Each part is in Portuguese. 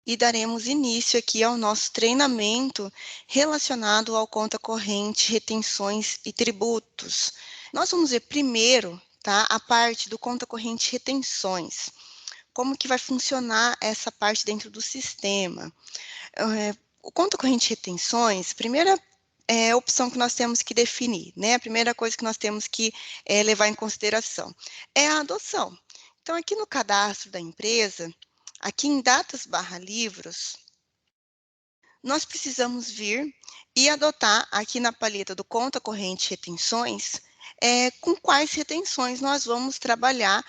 e daremos início aqui ao nosso treinamento relacionado ao conta corrente, retenções e tributos. Nós vamos ver primeiro, tá, a parte do conta corrente retenções. Como que vai funcionar essa parte dentro do sistema? O conta corrente retenções, primeira opção que nós temos que definir, né? A primeira coisa que nós temos que levar em consideração é a adoção. Então, aqui no cadastro da empresa, aqui em datas/livros, nós precisamos vir e adotar aqui na paleta do conta corrente retenções, com quais retenções nós vamos trabalhar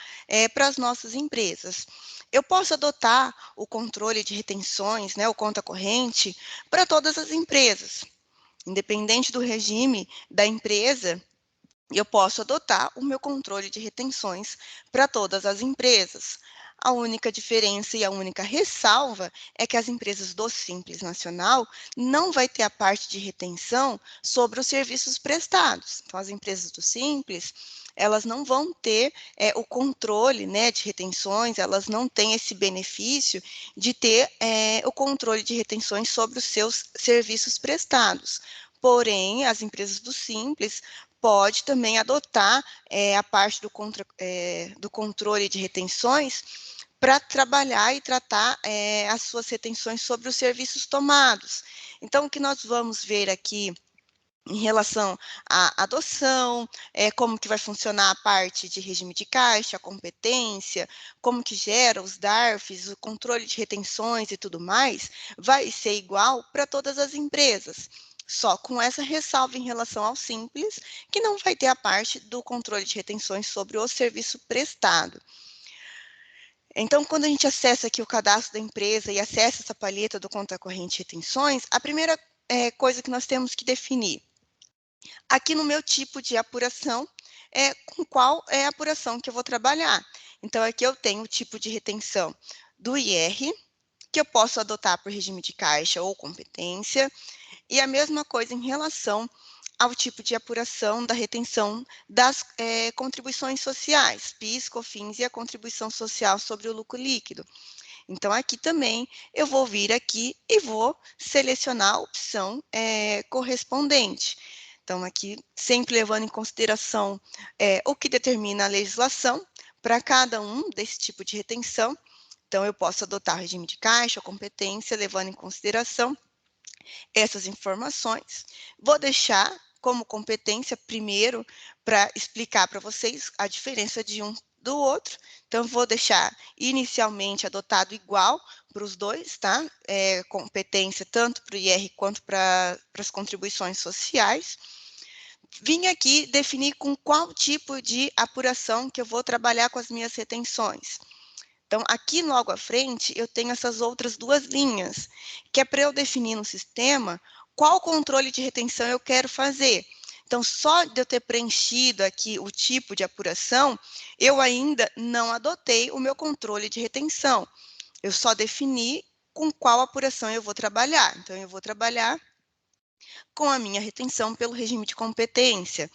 para as nossas empresas. Eu posso adotar o controle de retenções, né, o conta corrente, para todas as empresas. Independente do regime da empresa, eu posso adotar o meu controle de retenções para todas as empresas. A única diferença e a única ressalva é que as empresas do Simples Nacional não vai ter a parte de retenção sobre os serviços prestados. Então, as empresas do Simples, elas não vão ter o controle, né, de retenções, elas não têm esse benefício de ter o controle de retenções sobre os seus serviços prestados. Porém, as empresas do Simples pode também adotar a parte do controle de retenções para trabalhar e tratar as suas retenções sobre os serviços tomados. Então, o que nós vamos ver aqui em relação à adoção, como que vai funcionar a parte de regime de caixa, a competência, como que gera os DARFs, o controle de retenções e tudo mais, vai ser igual para todas as empresas. Só com essa ressalva em relação ao Simples, que não vai ter a parte do controle de retenções sobre o serviço prestado. Então, quando a gente acessa aqui o cadastro da empresa e acessa essa palheta do conta corrente retenções, a primeira coisa que nós temos que definir, aqui no meu tipo de apuração, com qual é a apuração que eu vou trabalhar. Então, aqui eu tenho o tipo de retenção do IR, que eu posso adotar por regime de caixa ou competência, e a mesma coisa em relação ao tipo de apuração da retenção das contribuições sociais, PIS, COFINS e a contribuição social sobre o lucro líquido. Então, aqui também eu vou vir aqui e vou selecionar a opção correspondente. Então, aqui, sempre levando em consideração o que determina a legislação para cada um desse tipo de retenção. Então, eu posso adotar regime de caixa, competência, levando em consideração essas informações. Vou deixar como competência primeiro para explicar para vocês a diferença de um do outro. Então, vou deixar inicialmente adotado igual para os dois, tá? Competência tanto para o IR quanto para as contribuições sociais. Vim aqui definir com qual tipo de apuração que eu vou trabalhar com as minhas retenções. Então, aqui logo à frente, eu tenho essas outras duas linhas, que é para eu definir no sistema qual controle de retenção eu quero fazer. Então, só de eu ter preenchido aqui o tipo de apuração, eu ainda não adotei o meu controle de retenção. Eu só defini com qual apuração eu vou trabalhar. Então, eu vou trabalhar com a minha retenção pelo regime de competência.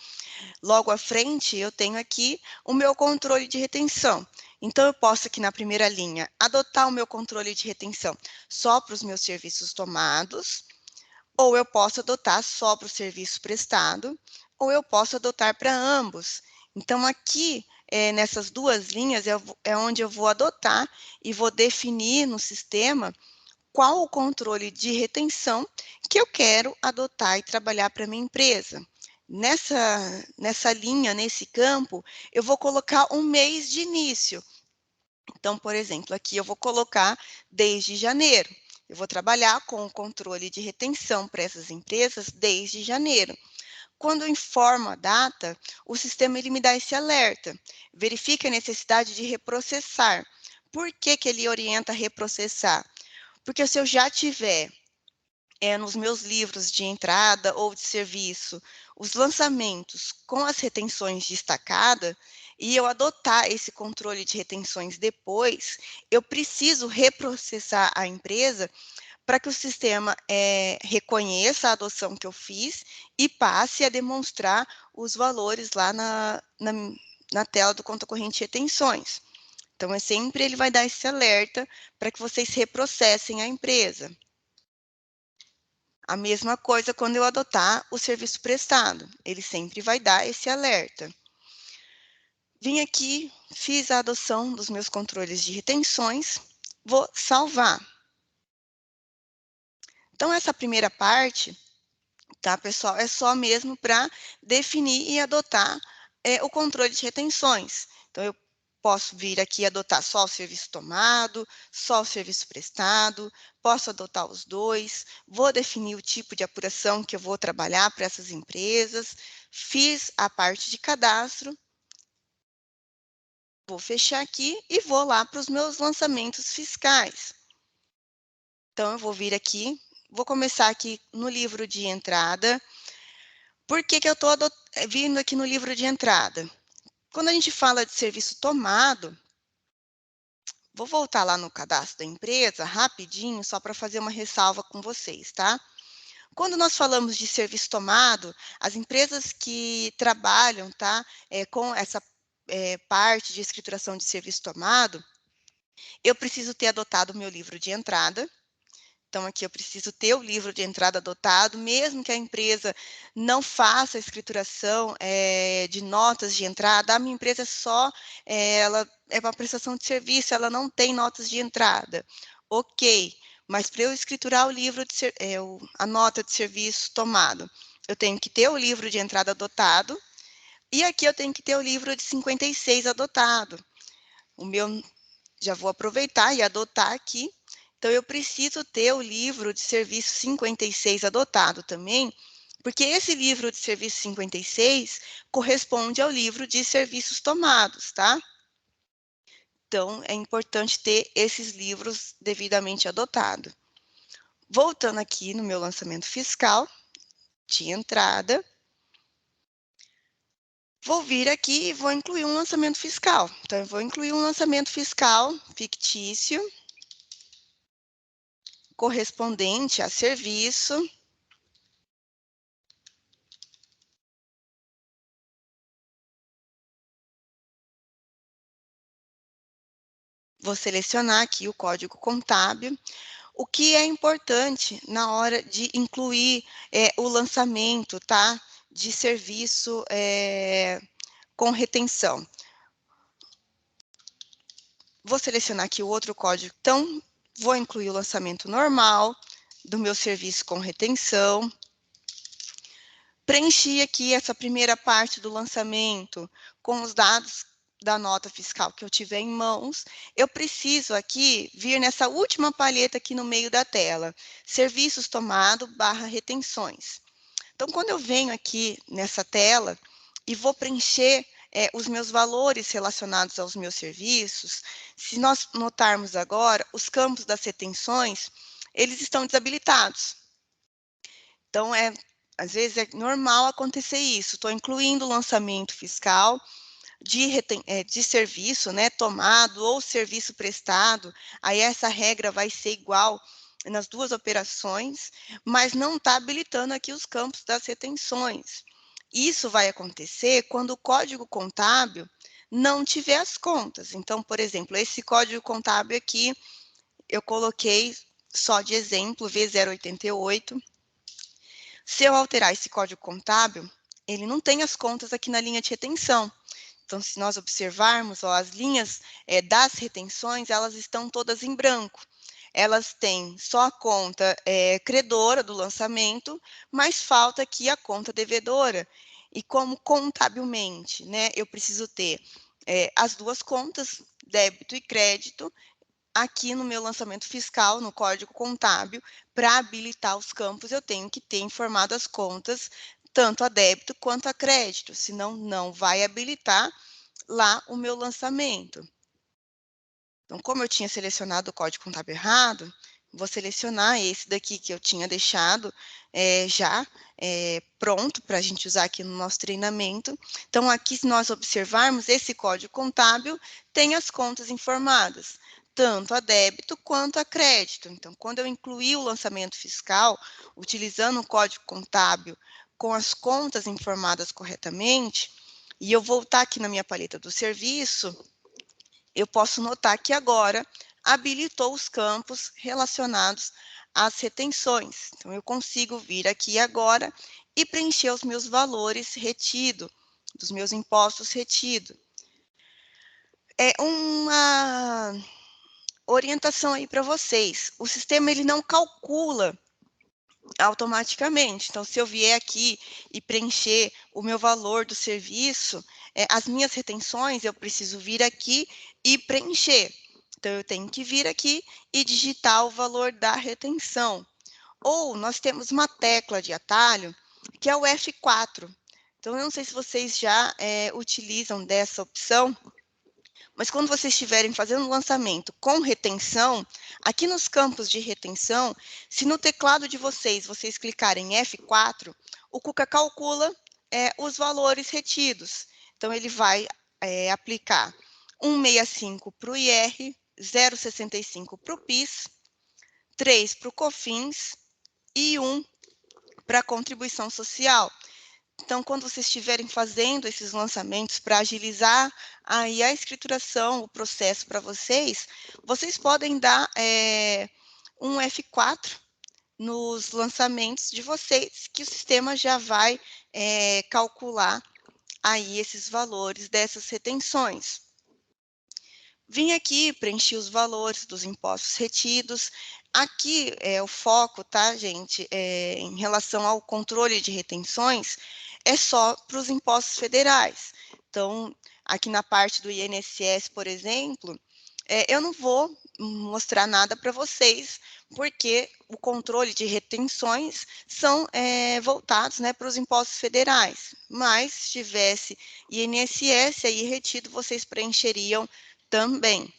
Logo à frente, eu tenho aqui o meu controle de retenção. Então, eu posso aqui na primeira linha adotar o meu controle de retenção só para os meus serviços tomados, ou eu posso adotar só para o serviço prestado, ou eu posso adotar para ambos. Então, aqui, nessas duas linhas, é onde eu vou adotar e vou definir no sistema qual o controle de retenção que eu quero adotar e trabalhar para a minha empresa. Nessa linha, nesse campo, eu vou colocar um mês de início. Então, por exemplo, aqui eu vou colocar desde janeiro. Eu vou trabalhar com o controle de retenção para essas empresas desde janeiro. Quando eu informo a data, o sistema ele me dá esse alerta. Verifique a necessidade de reprocessar. Por que que ele orienta a reprocessar? Porque se eu já tiver nos meus livros de entrada ou de serviço, os lançamentos com as retenções destacadas, e eu adotar esse controle de retenções depois, eu preciso reprocessar a empresa para que o sistema reconheça a adoção que eu fiz e passe a demonstrar os valores lá na tela do conta corrente retenções. Então, sempre ele vai dar esse alerta para que vocês reprocessem a empresa. A mesma coisa quando eu adotar o serviço prestado, ele sempre vai dar esse alerta. Vim aqui, fiz a adoção dos meus controles de retenções, vou salvar. Então, essa primeira parte, tá, pessoal, é só mesmo para definir e adotar o controle de retenções. Então, eu posso vir aqui e adotar só o serviço tomado, só o serviço prestado, posso adotar os dois, vou definir o tipo de apuração que eu vou trabalhar para essas empresas, fiz a parte de cadastro, vou fechar aqui e vou lá para os meus lançamentos fiscais. Então, eu vou vir aqui, vou começar aqui no livro de entrada. Por que que eu estou vindo aqui no livro de entrada? Quando a gente fala de serviço tomado, vou voltar lá no cadastro da empresa, rapidinho, só para fazer uma ressalva com vocês, tá? Quando nós falamos de serviço tomado, as empresas que trabalham, tá, com essa parte de escrituração de serviço tomado, eu preciso ter adotado o meu livro de entrada. Então, aqui eu preciso ter o livro de entrada adotado, mesmo que a empresa não faça a escrituração de notas de entrada, a minha empresa ela é uma prestação de serviço, ela não tem notas de entrada. Ok, mas para eu escriturar o livro, a nota de serviço tomado, eu tenho que ter o livro de entrada adotado, e aqui eu tenho que ter o livro de 56 adotado. O meu, já vou aproveitar e adotar aqui. Então, eu preciso ter o livro de serviço 56 adotado também, porque esse livro de serviço 56 corresponde ao livro de serviços tomados, tá? Então, é importante ter esses livros devidamente adotados. Voltando aqui no meu lançamento fiscal de entrada, vou vir aqui e vou incluir um lançamento fiscal. Então, eu vou incluir um lançamento fiscal fictício, correspondente a serviço. Vou selecionar aqui o código contábil. O que é importante na hora de incluir o lançamento, tá, de serviço com retenção. Vou selecionar aqui o outro código. Então, vou incluir o lançamento normal do meu serviço com retenção. Preenchi aqui essa primeira parte do lançamento com os dados da nota fiscal que eu tiver em mãos. Eu preciso aqui vir nessa última palheta aqui no meio da tela, serviços tomado / retenções. Então, quando eu venho aqui nessa tela e vou preencher os meus valores relacionados aos meus serviços, se nós notarmos agora, os campos das retenções, eles estão desabilitados. Então, às vezes é normal acontecer isso. Estou incluindo o lançamento fiscal de serviço, né, tomado ou serviço prestado. Aí essa regra vai ser igual nas duas operações, mas não está habilitando aqui os campos das retenções. Isso vai acontecer quando o código contábil não tiver as contas. Então, por exemplo, esse código contábil aqui, eu coloquei só de exemplo, V088. Se eu alterar esse código contábil, ele não tem as contas aqui na linha de retenção. Então, se nós observarmos, ó, as linhas das retenções, elas estão todas em branco. Elas têm só a conta credora do lançamento, mas falta aqui a conta devedora. E como contabilmente, né, eu preciso ter as duas contas, débito e crédito, aqui no meu lançamento fiscal, no código contábil, para habilitar os campos, eu tenho que ter informado as contas, tanto a débito quanto a crédito, senão não vai habilitar lá o meu lançamento. Então, como eu tinha selecionado o código contábil errado, vou selecionar esse daqui que eu tinha deixado já pronto para a gente usar aqui no nosso treinamento. Então, aqui, se nós observarmos, esse código contábil tem as contas informadas, tanto a débito quanto a crédito. Então, quando eu incluir o lançamento fiscal, utilizando o código contábil com as contas informadas corretamente, e eu voltar aqui na minha paleta do serviço, eu posso notar que agora habilitou os campos relacionados às retenções. Então, eu consigo vir aqui agora e preencher os meus valores retidos, dos meus impostos retidos. É uma orientação aí para vocês. O sistema ele não calcula automaticamente. Então, se eu vier aqui e preencher o meu valor do serviço, as minhas retenções, eu preciso vir aqui e preencher. Então, eu tenho que vir aqui e digitar o valor da retenção. Ou nós temos uma tecla de atalho, que é o F4. Então, eu não sei se vocês já utilizam dessa opção, mas quando vocês estiverem fazendo lançamento com retenção, aqui nos campos de retenção, se no teclado de vocês clicarem em F4, o Cuca calcula os valores retidos. Então, ele vai aplicar 165 para o IR, 0,65 para o PIS, 3 para o COFINS e 1 para a contribuição social. Então, quando vocês estiverem fazendo esses lançamentos para agilizar aí a escrituração, o processo para vocês, vocês podem dar um F4 nos lançamentos de vocês, que o sistema já vai calcular aí esses valores dessas retenções. Vim aqui, preenchi os valores dos impostos retidos. Aqui é o foco, tá, gente? Em relação ao controle de retenções, é só para os impostos federais. Então, aqui na parte do INSS, por exemplo, eu não vou mostrar nada para vocês, porque o controle de retenções são voltados, né, para os impostos federais. Mas, se tivesse INSS aí retido, vocês preencheriam também.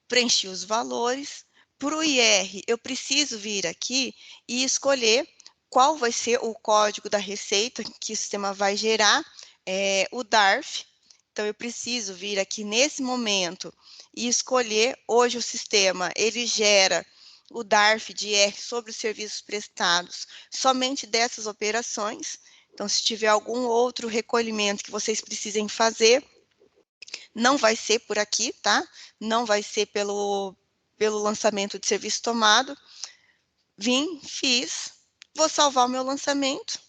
Preenchi os valores. Para o IR, eu preciso vir aqui e escolher qual vai ser o código da receita que o sistema vai gerar, o DARF. Então, eu preciso vir aqui nesse momento e escolher. Hoje o sistema ele gera o DARF de IR sobre os serviços prestados somente dessas operações. Então, se tiver algum outro recolhimento que vocês precisem fazer, não vai ser por aqui, tá? Não vai ser pelo lançamento de serviço tomado. Vim, fiz, vou salvar o meu lançamento.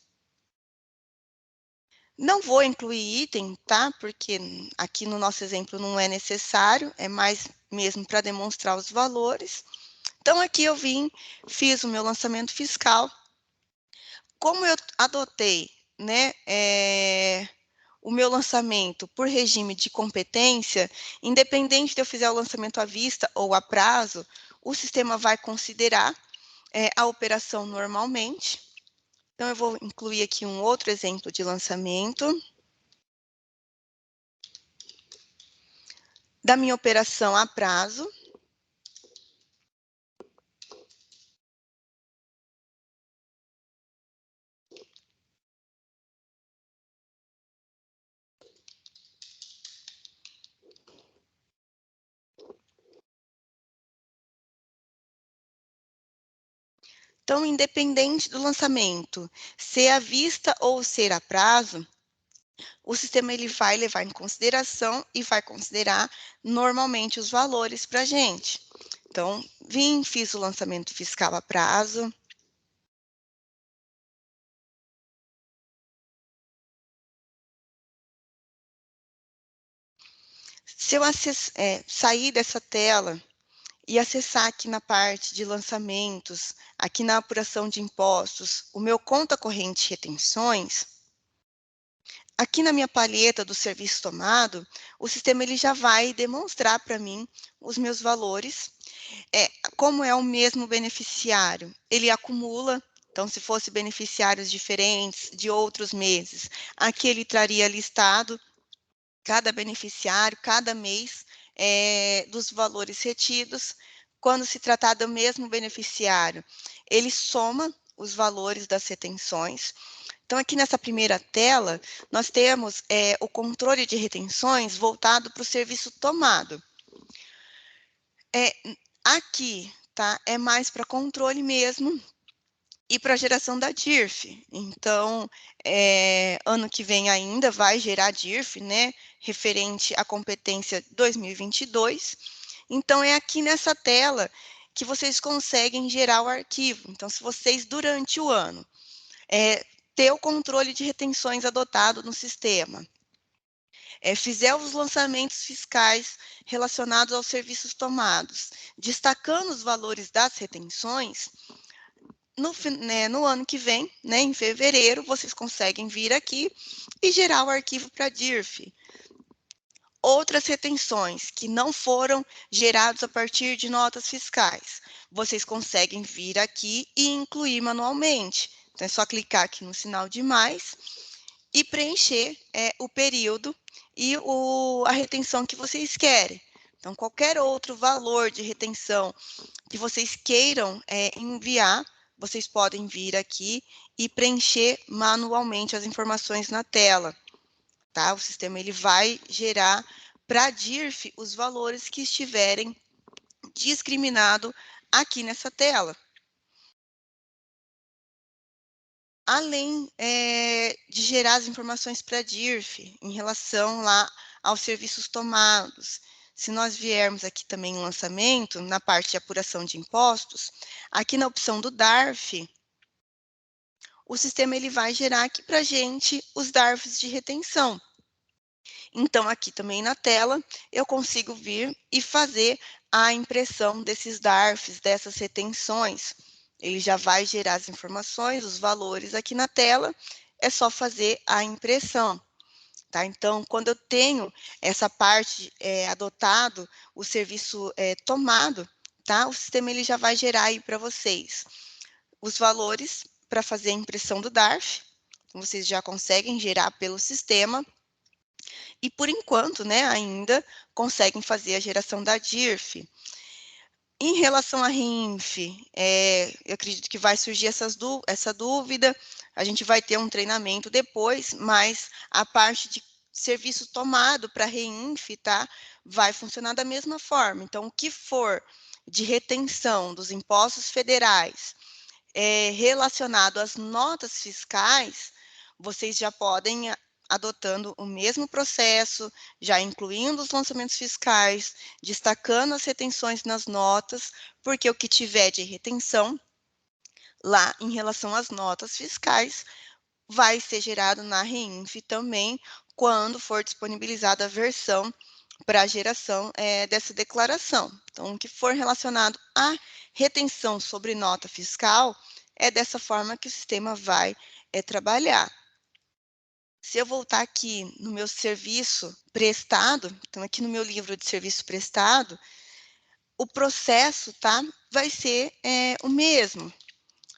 Não vou incluir item, tá? Porque aqui no nosso exemplo não é necessário, é mais mesmo para demonstrar os valores. Então, aqui eu vim, fiz o meu lançamento fiscal. Como eu adotei, né, o meu lançamento por regime de competência, independente de eu fizer o lançamento à vista ou a prazo, o sistema vai considerar a operação normalmente. Então, eu vou incluir aqui um outro exemplo de lançamento da minha operação a prazo. Então, independente do lançamento, ser à vista ou ser a prazo, o sistema ele vai levar em consideração e vai considerar normalmente os valores para a gente. Então, vim, fiz o lançamento fiscal a prazo. Se eu sair dessa tela e acessar aqui na parte de lançamentos, aqui na apuração de impostos, o meu conta corrente retenções, aqui na minha palheta do serviço tomado, o sistema ele já vai demonstrar para mim os meus valores. Como é o mesmo beneficiário, ele acumula. Então, se fosse beneficiários diferentes de outros meses, aqui ele traria listado cada beneficiário, cada mês, dos valores retidos. Quando se tratar do mesmo beneficiário, ele soma os valores das retenções. Então, aqui nessa primeira tela, nós temos o controle de retenções voltado para o serviço tomado. Aqui, tá? É mais para controle mesmo. e para a geração da DIRF. Então, ano que vem ainda vai gerar DIRF, né, referente à competência 2022. Então, é aqui nessa tela que vocês conseguem gerar o arquivo. Então, se vocês, durante o ano, ter o controle de retenções adotado no sistema, fizer os lançamentos fiscais relacionados aos serviços tomados, destacando os valores das retenções, no ano que vem, né, em fevereiro, vocês conseguem vir aqui e gerar o arquivo para DIRF. Outras retenções que não foram geradas a partir de notas fiscais, vocês conseguem vir aqui e incluir manualmente. Então, é só clicar aqui no sinal de mais e preencher o período e a retenção que vocês querem. Então, qualquer outro valor de retenção que vocês queiram enviar, vocês podem vir aqui e preencher manualmente as informações na tela. Tá? O sistema ele vai gerar para a DIRF os valores que estiverem discriminados aqui nessa tela. Além de gerar as informações para a DIRF em relação lá aos serviços tomados, se nós viermos aqui também em lançamento, na parte de apuração de impostos, aqui na opção do DARF, o sistema ele vai gerar aqui para a gente os DARFs de retenção. Então, aqui também na tela, eu consigo vir e fazer a impressão desses DARFs, dessas retenções. Ele já vai gerar as informações, os valores aqui na tela, é só fazer a impressão. Tá? Então, quando eu tenho essa parte adotado, o serviço tomado, tá? O sistema ele já vai gerar aí para vocês os valores para fazer a impressão do DARF. Então, vocês já conseguem gerar pelo sistema. E, por enquanto, né, ainda conseguem fazer a geração da DIRF. Em relação à RINF, eu acredito que vai surgir essa dúvida, a gente vai ter um treinamento depois, mas a parte de serviço tomado para REINF, tá, vai funcionar da mesma forma. Então, o que for de retenção dos impostos federais relacionado às notas fiscais, vocês já podem adotando o mesmo processo, já incluindo os lançamentos fiscais, destacando as retenções nas notas, porque o que tiver de retenção lá em relação às notas fiscais vai ser gerado na REINF também, quando for disponibilizada a versão para a geração dessa declaração. Então, o que for relacionado à retenção sobre nota fiscal, é dessa forma que o sistema vai trabalhar. Se eu voltar aqui no meu serviço prestado, então aqui no meu livro de serviço prestado, o processo, tá, vai ser o mesmo.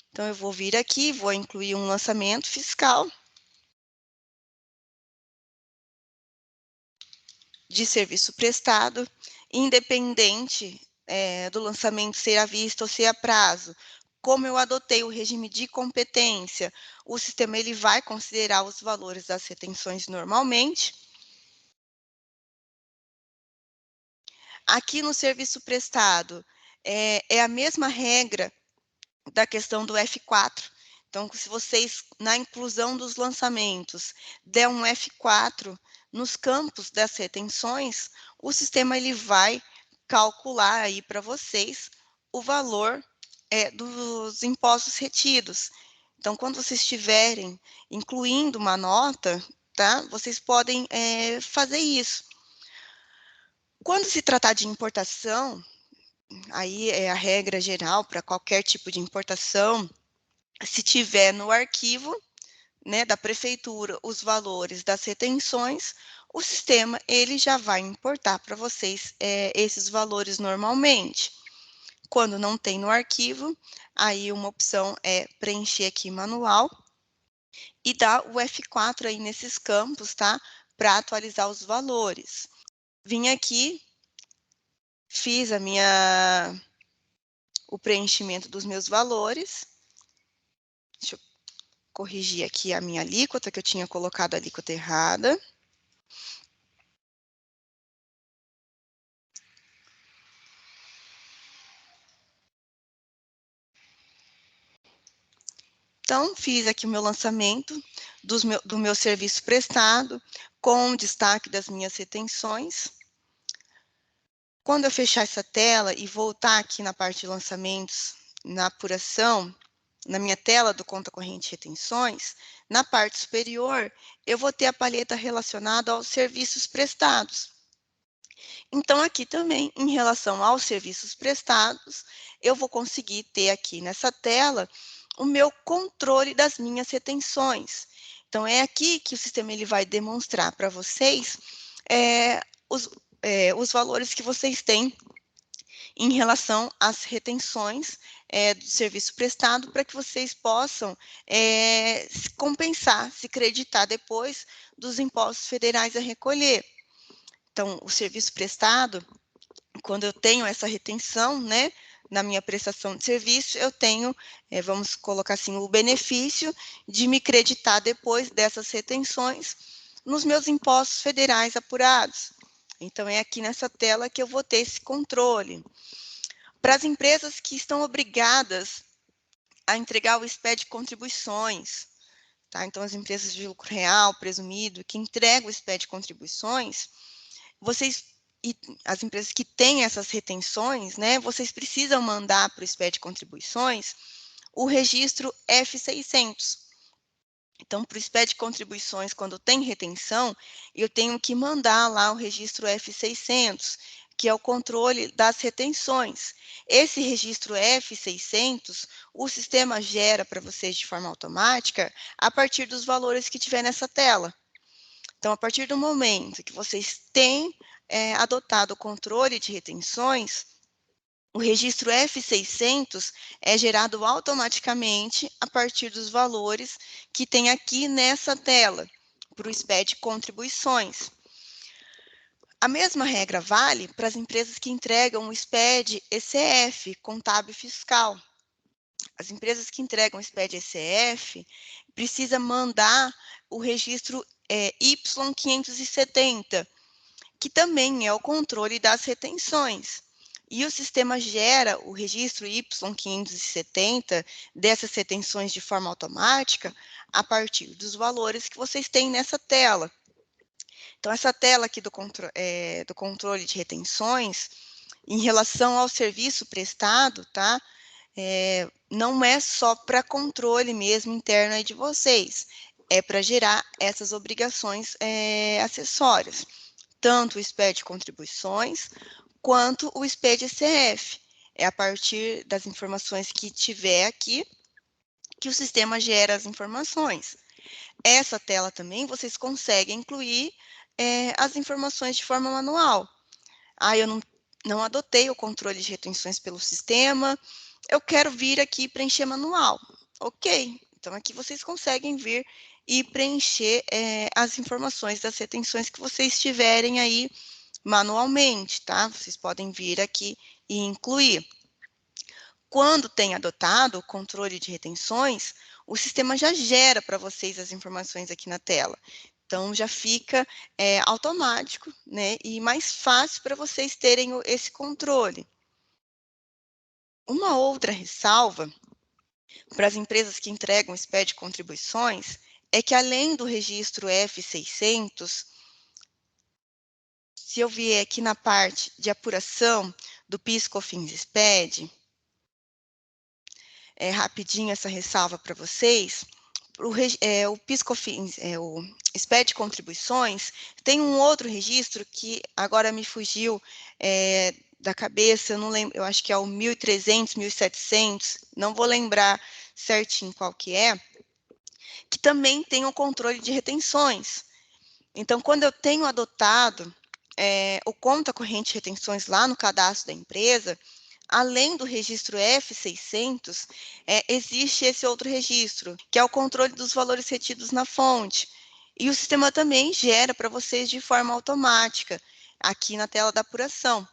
Então, eu vou vir aqui, vou incluir um lançamento fiscal de serviço prestado, independente do lançamento ser à vista ou ser a prazo. Como eu adotei o regime de competência, o sistema ele vai considerar os valores das retenções normalmente. Aqui no serviço prestado, é a mesma regra da questão do F4. Então, se vocês, na inclusão dos lançamentos, der um F4 nos campos das retenções, o sistema ele vai calcular aí para vocês o valor dos impostos retidos. Então, quando vocês estiverem incluindo uma nota, tá, vocês podem fazer isso. Quando se tratar de importação, aí é a regra geral para qualquer tipo de importação, se tiver no arquivo, né, da prefeitura os valores das retenções, o sistema ele já vai importar para vocês esses valores normalmente. Quando não tem no arquivo, aí uma opção é preencher aqui manual e dar o F4 aí nesses campos, tá? Para atualizar os valores. Vim aqui, fiz o preenchimento dos meus valores. Deixa eu corrigir aqui a minha alíquota, que eu tinha colocado a alíquota errada. Então, fiz aqui o meu lançamento do meu serviço prestado, com destaque das minhas retenções. Quando eu fechar essa tela e voltar aqui na parte de lançamentos, na apuração, na minha tela do conta corrente retenções, na parte superior, eu vou ter a palheta relacionada aos serviços prestados. Então, aqui também, em relação aos serviços prestados, eu vou conseguir ter aqui nessa tela o meu controle das minhas retenções. Então, é aqui que o sistema ele vai demonstrar para vocês é, os valores que vocês têm em relação às retenções do serviço prestado, para que vocês possam se compensar, se creditar depois dos impostos federais a recolher. Então, o serviço prestado, quando eu tenho essa retenção, né, na minha prestação de serviço, eu tenho, vamos colocar assim, o benefício de me creditar depois dessas retenções nos meus impostos federais apurados. Então, é aqui nessa tela que eu vou ter esse controle. Para as empresas que estão obrigadas a entregar o SPED de contribuições, tá? Então, as empresas de lucro real, presumido, que entregam o SPED de contribuições, e as empresas que têm essas retenções, né, vocês precisam mandar para o SPED de contribuições o registro F600. Então, para o SPED de contribuições, quando tem retenção, eu tenho que mandar lá o registro F600, que é o controle das retenções. Esse registro F600, o sistema gera para vocês de forma automática a partir dos valores que tiver nessa tela. Então, a partir do momento que vocês têm adotado o controle de retenções, o registro F600 é gerado automaticamente a partir dos valores que tem aqui nessa tela, para o SPED contribuições. A mesma regra vale para as empresas que entregam o SPED ECF, contábil fiscal. As empresas que entregam o SPED ECF precisam mandar o registro Y570, que também é o controle das retenções. E o sistema gera o registro Y570 dessas retenções de forma automática a partir dos valores que vocês têm nessa tela. Então, essa tela aqui do controle de retenções, em relação ao serviço prestado, tá? Não é só para controle mesmo interno aí de vocês, é para gerar essas obrigações acessórias, tanto o SPED de contribuições, quanto o SPED ECF. É a partir das informações que tiver aqui que o sistema gera as informações. Essa tela também vocês conseguem incluir as informações de forma manual. Eu não adotei o controle de retenções pelo sistema, eu quero vir aqui preencher manual. Ok, então aqui vocês conseguem vir e preencher as informações das retenções que vocês tiverem aí manualmente, tá? Vocês podem vir aqui e incluir. Quando tem adotado o controle de retenções, o sistema já gera para vocês as informações aqui na tela. Então, já fica automático, né? E mais fácil para vocês terem esse controle. Uma outra ressalva para as empresas que entregam SPED de contribuições é que, além do registro F600, se eu vier aqui na parte de apuração do PIS/COFINS/SPED, rapidinho essa ressalva para vocês, o PIS/COFINS, o SPED de contribuições, tem um outro registro que agora me fugiu da cabeça, eu não lembro, eu acho que é o 1.300, 1.700, não vou lembrar certinho qual que também tem o controle de retenções. Então, quando eu tenho adotado o conta corrente de retenções lá no cadastro da empresa, além do registro F600, existe esse outro registro, que é o controle dos valores retidos na fonte. E o sistema também gera para vocês de forma automática, aqui na tela da apuração.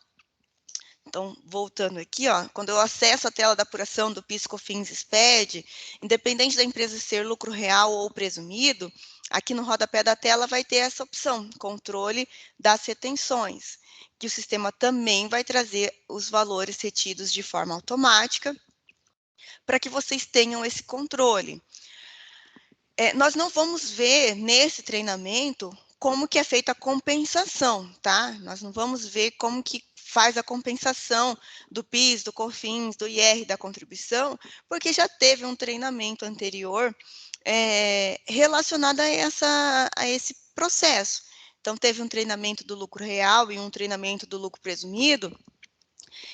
Então, voltando aqui, ó, quando eu acesso a tela da apuração do PIS/COFINS/SPED, independente da empresa ser lucro real ou presumido, aqui no rodapé da tela vai ter essa opção, controle das retenções, que o sistema também vai trazer os valores retidos de forma automática, para que vocês tenham esse controle. Nós não vamos ver nesse treinamento como que é feita a compensação, tá? Nós não vamos ver como que faz a compensação do PIS, do COFINS, do IR, da contribuição, porque já teve um treinamento anterior relacionado a esse processo. Então, teve um treinamento do lucro real e um treinamento do lucro presumido,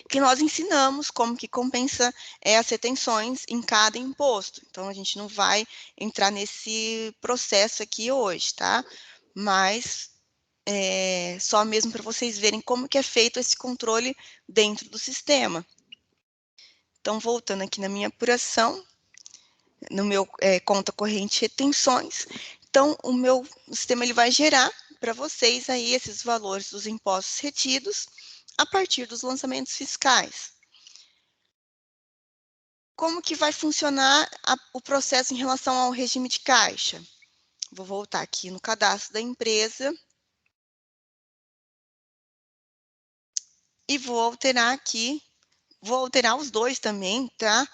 que nós ensinamos como que compensa as retenções em cada imposto. Então, a gente não vai entrar nesse processo aqui hoje, tá? Mas só mesmo para vocês verem como que é feito esse controle dentro do sistema. Então, voltando aqui na minha apuração, no meu conta corrente retenções, então o meu sistema ele vai gerar para vocês aí esses valores dos impostos retidos a partir dos lançamentos fiscais. Como que vai funcionar o processo em relação ao regime de caixa? Vou voltar aqui no cadastro da empresa e vou alterar aqui, vou alterar os dois também, tá?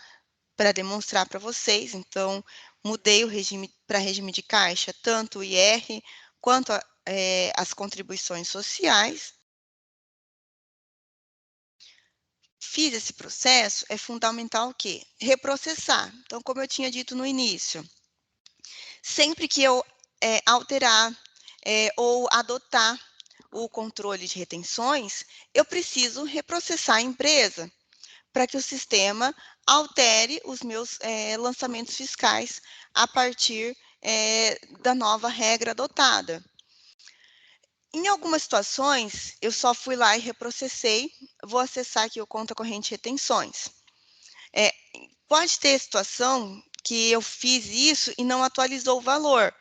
Para demonstrar para vocês. Então, mudei o regime para regime de caixa, tanto o IR quanto as contribuições sociais. Fiz esse processo, é fundamental o quê? Reprocessar. Então, como eu tinha dito no início, sempre que eu alterar ou adotar o controle de retenções, eu preciso reprocessar a empresa para que o sistema altere os meus lançamentos fiscais a partir da nova regra adotada. Em algumas situações, eu só fui lá e reprocessei, vou acessar aqui o conta corrente retenções. Pode ter situação que eu fiz isso e não atualizou o valor.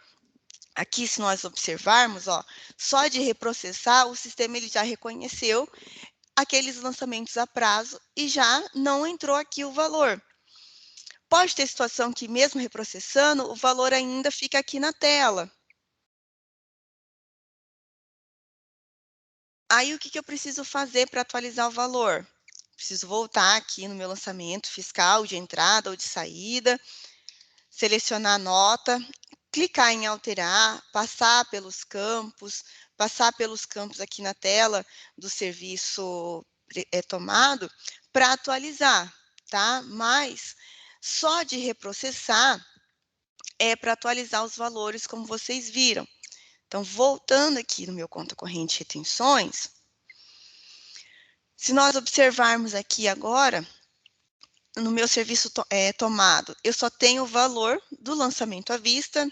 Aqui, se nós observarmos, ó, só de reprocessar, o sistema ele já reconheceu aqueles lançamentos a prazo e já não entrou aqui o valor. Pode ter situação que, mesmo reprocessando, o valor ainda fica aqui na tela. Aí, o que eu preciso fazer para atualizar o valor? Preciso voltar aqui no meu lançamento fiscal de entrada ou de saída, selecionar a nota, clicar em alterar, passar pelos campos aqui na tela do serviço tomado para atualizar, tá? Mas só de reprocessar é para atualizar os valores, como vocês viram. Então, voltando aqui no meu conta corrente retenções, se nós observarmos aqui agora, no meu serviço tomado, eu só tenho o valor do lançamento à vista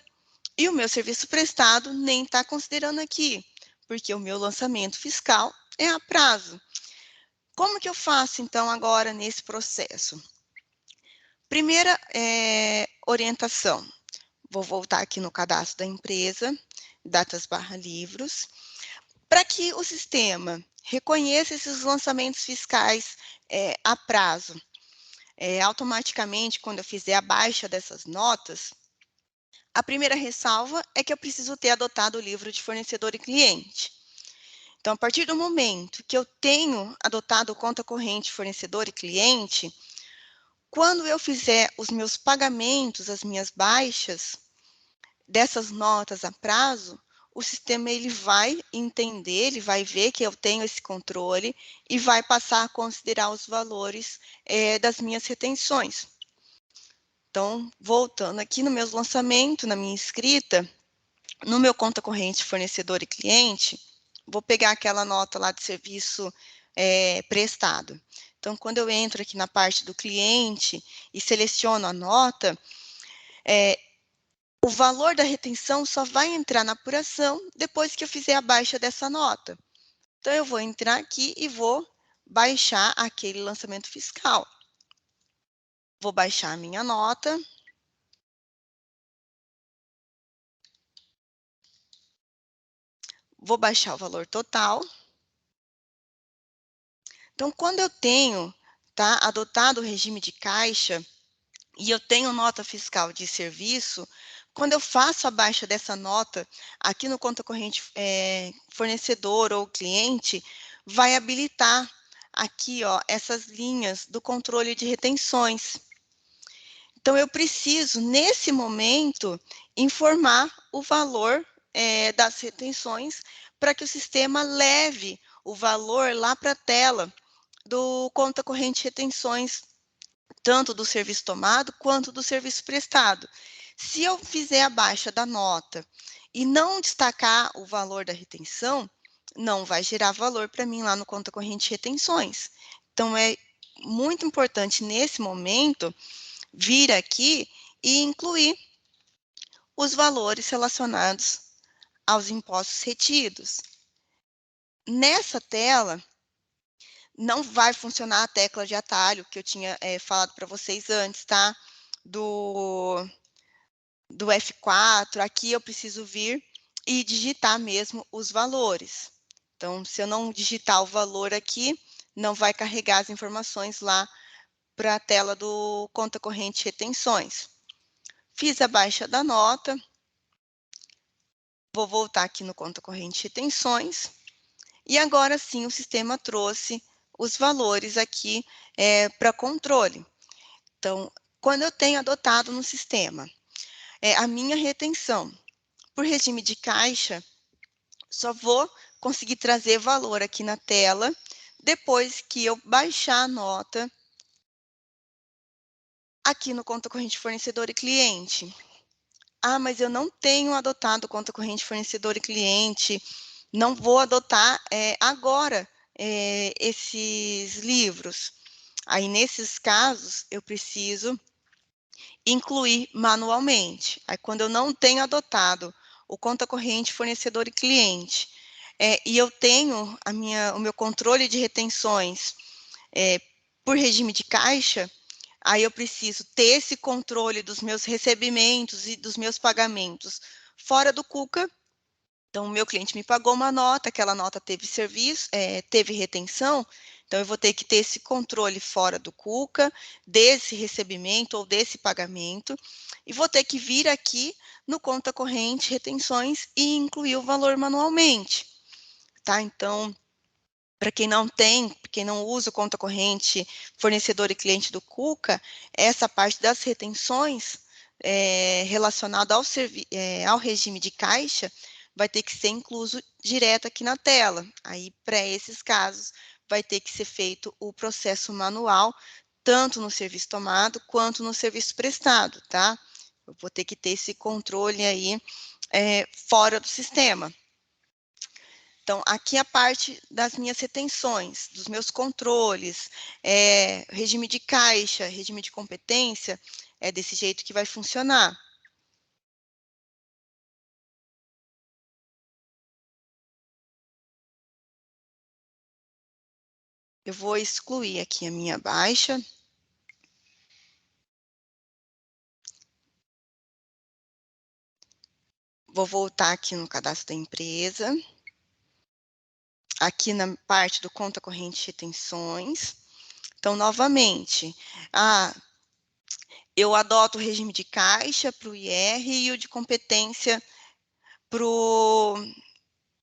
e o meu serviço prestado nem está considerando aqui, porque o meu lançamento fiscal é a prazo. Como que eu faço, então, agora nesse processo? Primeira orientação, vou voltar aqui no cadastro da empresa, datas/livros, para que o sistema reconheça esses lançamentos fiscais a prazo. Automaticamente, quando eu fizer a baixa dessas notas, a primeira ressalva é que eu preciso ter adotado o livro de fornecedor e cliente. Então, a partir do momento que eu tenho adotado conta corrente, fornecedor e cliente, quando eu fizer os meus pagamentos, as minhas baixas dessas notas a prazo, o sistema ele vai entender, ele vai ver que eu tenho esse controle e vai passar a considerar os valores das minhas retenções. Então, voltando aqui no meus lançamentos, na minha escrita, no meu conta corrente fornecedor e cliente, vou pegar aquela nota lá de serviço prestado. Então, quando eu entro aqui na parte do cliente e seleciono a nota, o valor da retenção só vai entrar na apuração depois que eu fizer a baixa dessa nota. Então, eu vou entrar aqui e vou baixar aquele lançamento fiscal. Vou baixar a minha nota. Vou baixar o valor total. Então, quando eu tenho adotado o regime de caixa e eu tenho nota fiscal de serviço, quando eu faço a baixa dessa nota aqui no conta corrente fornecedor ou cliente, vai habilitar aqui ó, essas linhas do controle de retenções. Então, eu preciso, nesse momento, informar o valor das retenções para que o sistema leve o valor lá para a tela do conta corrente retenções, tanto do serviço tomado quanto do serviço prestado. Se eu fizer a baixa da nota e não destacar o valor da retenção, não vai gerar valor para mim lá no conta corrente retenções. Então, é muito importante, nesse momento, vir aqui e incluir os valores relacionados aos impostos retidos. Nessa tela, não vai funcionar a tecla de atalho que eu tinha falado para vocês antes, tá? Do F4, aqui eu preciso vir e digitar mesmo os valores. Então, se eu não digitar o valor aqui, não vai carregar as informações lá para a tela do conta corrente retenções. Fiz a baixa da nota, vou voltar aqui no conta corrente retenções, e agora sim o sistema trouxe os valores aqui para controle. Então, quando eu tenho adotado no sistema a minha retenção por regime de caixa, só vou conseguir trazer valor aqui na tela depois que eu baixar a nota aqui no conta corrente fornecedor e cliente. Ah, mas eu não tenho adotado conta corrente fornecedor e cliente, não vou adotar agora esses livros. Aí, nesses casos, eu preciso incluir manualmente. Aí, quando eu não tenho adotado o conta corrente fornecedor e cliente, e eu tenho o meu controle de retenções por regime de caixa, aí eu preciso ter esse controle dos meus recebimentos e dos meus pagamentos fora do Cuca. Então, o meu cliente me pagou uma nota, aquela nota teve serviço, teve retenção, então eu vou ter que ter esse controle fora do Cuca, desse recebimento ou desse pagamento, e vou ter que vir aqui no conta corrente, retenções, e incluir o valor manualmente, tá? Então, para quem não tem, quem não usa o conta corrente, fornecedor e cliente do Cuca, essa parte das retenções relacionada ao regime de caixa vai ter que ser incluso direto aqui na tela. Aí, para esses casos, vai ter que ser feito o processo manual, tanto no serviço tomado quanto no serviço prestado, tá? Eu vou ter que ter esse controle aí fora do sistema. Então, aqui a parte das minhas retenções, dos meus controles, regime de caixa, regime de competência, é desse jeito que vai funcionar. Eu vou excluir aqui a minha baixa. Vou voltar aqui no cadastro da empresa. Aqui na parte do conta corrente retenções. Então, novamente, eu adoto o regime de caixa para o IR e o de competência para o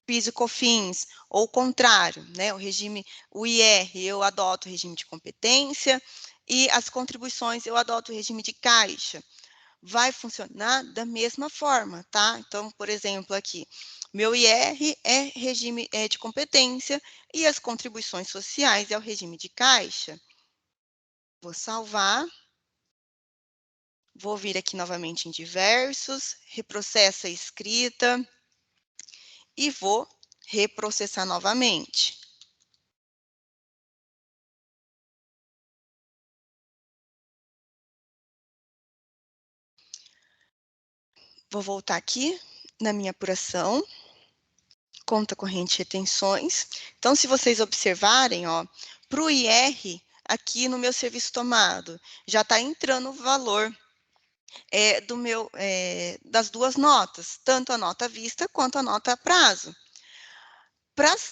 PIS e COFINS, ou o contrário, né? O IR eu adoto o regime de competência e as contribuições eu adoto o regime de caixa. Vai funcionar da mesma forma, tá? Então, por exemplo, aqui, meu IR é regime de competência e as contribuições sociais é o regime de caixa. Vou salvar. Vou vir aqui novamente em diversos, reprocessa a escrita e vou reprocessar novamente. Vou voltar aqui na minha apuração, conta corrente retenções. Então, se vocês observarem, para o IR, aqui no meu serviço tomado, já está entrando o valor das duas notas, tanto a nota à vista quanto a nota a prazo. Para as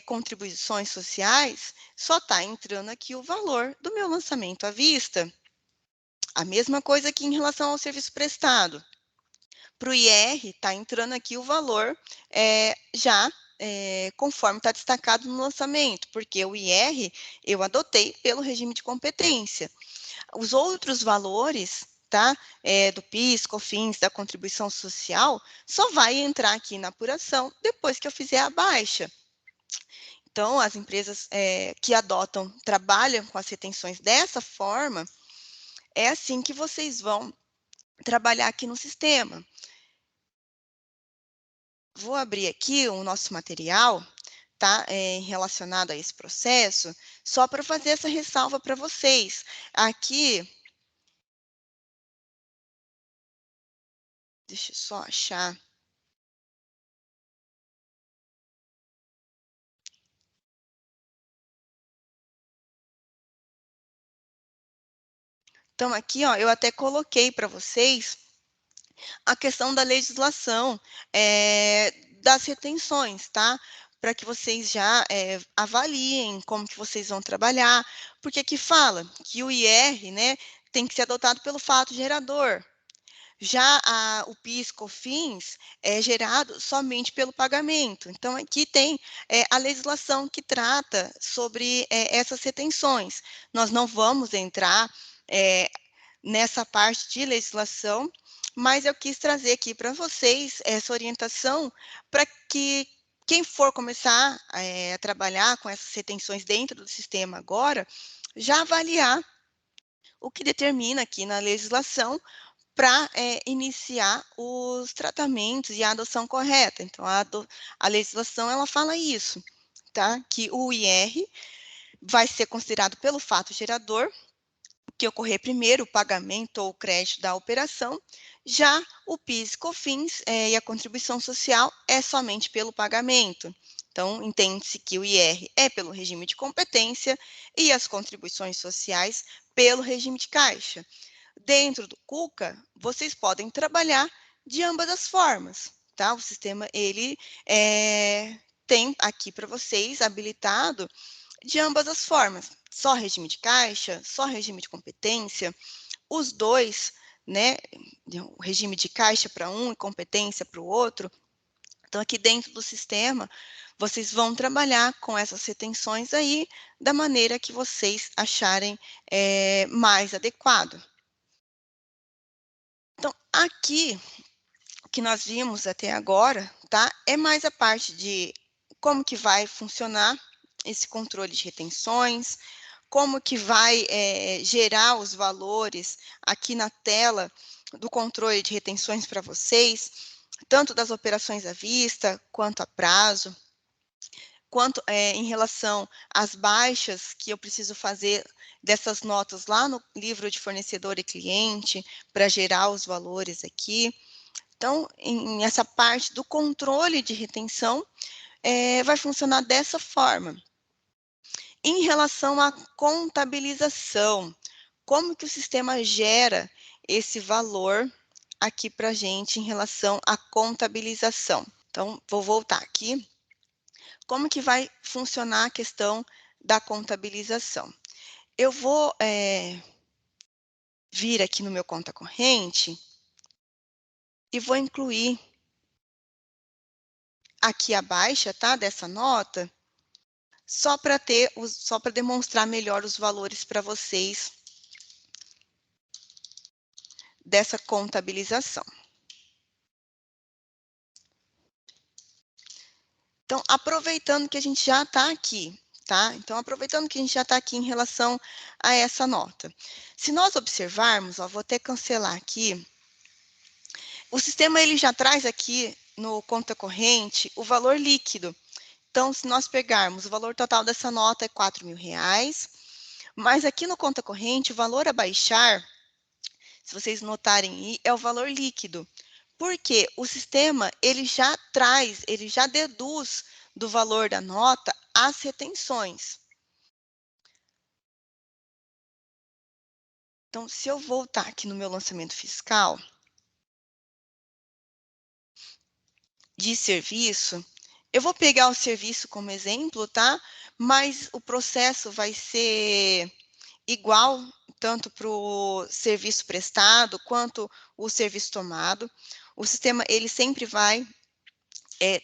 contribuições sociais, só está entrando aqui o valor do meu lançamento à vista. A mesma coisa aqui em relação ao serviço prestado. Para o IR, está entrando aqui o valor já conforme está destacado no lançamento, porque o IR eu adotei pelo regime de competência. Os outros valores tá? Do PIS, COFINS, da contribuição social, só vai entrar aqui na apuração depois que eu fizer a baixa. Então, as empresas que adotam, trabalham com as retenções dessa forma, é assim que vocês vão trabalhar aqui no sistema. Vou abrir aqui o nosso material, tá? Relacionado a esse processo, só para fazer essa ressalva para vocês. Aqui, deixa eu só achar. Então, aqui, ó, eu até coloquei para vocês a questão da legislação das retenções, tá? Para que vocês já avaliem como que vocês vão trabalhar, porque aqui fala que o IR, né, tem que ser adotado pelo fato gerador. Já o PIS/COFINS é gerado somente pelo pagamento. Então, aqui tem a legislação que trata sobre essas retenções. Nós não vamos entrar nessa parte de legislação, mas eu quis trazer aqui para vocês essa orientação para que quem for começar a trabalhar com essas retenções dentro do sistema agora, já avaliar o que determina aqui na legislação para iniciar os tratamentos e a adoção correta. Então, a legislação ela fala isso, tá? Que o IR vai ser considerado pelo fato gerador, que ocorrer primeiro o pagamento ou o crédito da operação, já o PIS e COFINS e a contribuição social é somente pelo pagamento. Então, entende-se que o IR é pelo regime de competência e as contribuições sociais pelo regime de caixa. Dentro do Cuca, vocês podem trabalhar de ambas as formas, tá? O sistema, ele tem aqui para vocês habilitado de ambas as formas, só regime de caixa, só regime de competência, os dois, né, o regime de caixa para um e competência para o outro. Então, aqui dentro do sistema, vocês vão trabalhar com essas retenções aí da maneira que vocês acharem mais adequado. Então, aqui, o que nós vimos até agora, tá, é mais a parte de como que vai funcionar esse controle de retenções, como que vai gerar os valores aqui na tela do controle de retenções para vocês, tanto das operações à vista, quanto a prazo, quanto em relação às baixas que eu preciso fazer dessas notas lá no livro de fornecedor e cliente, para gerar os valores aqui. Então, essa parte do controle de retenção vai funcionar dessa forma. Em relação à contabilização, como que o sistema gera esse valor aqui para a gente em relação à contabilização? Então, vou voltar aqui. Como que vai funcionar a questão da contabilização? Eu vou vir aqui no meu conta corrente e vou incluir aqui a baixa, tá, dessa nota, só para demonstrar melhor os valores para vocês dessa contabilização. Então, aproveitando que a gente já está aqui, tá? Então, aproveitando que a gente já está aqui em relação a essa nota. Se nós observarmos, ó, vou até cancelar aqui, o sistema ele já traz aqui no conta corrente o valor líquido. Então, se nós pegarmos o valor total dessa nota é R$ 4.000, mas aqui no conta corrente o valor a baixar, se vocês notarem aí, é o valor líquido. Porque o sistema ele já traz, ele já deduz do valor da nota as retenções. Então, se eu voltar aqui no meu lançamento fiscal de serviço, eu vou pegar o serviço como exemplo, tá? Mas o processo vai ser igual tanto para o serviço prestado quanto o serviço tomado. O sistema ele sempre vai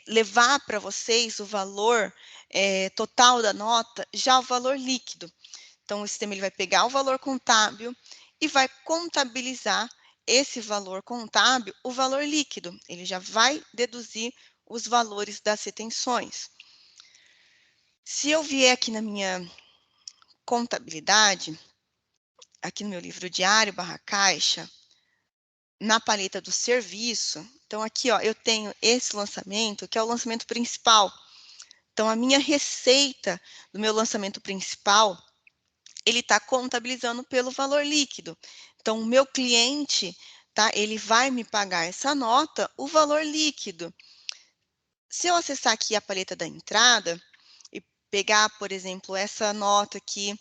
levar para vocês o valor total da nota, já o valor líquido. Então, o sistema ele vai pegar o valor contábil e vai contabilizar esse valor contábil, o valor líquido. Ele já vai deduzir os valores das retenções. Se eu vier aqui na minha contabilidade, aqui no meu livro diário / caixa, na paleta do serviço, então aqui ó, eu tenho esse lançamento, que é o lançamento principal. Então, a minha receita do meu lançamento principal, ele está contabilizando pelo valor líquido. Então, o meu cliente, tá, ele vai me pagar essa nota, o valor líquido. Se eu acessar aqui a paleta da entrada e pegar, por exemplo, essa nota aqui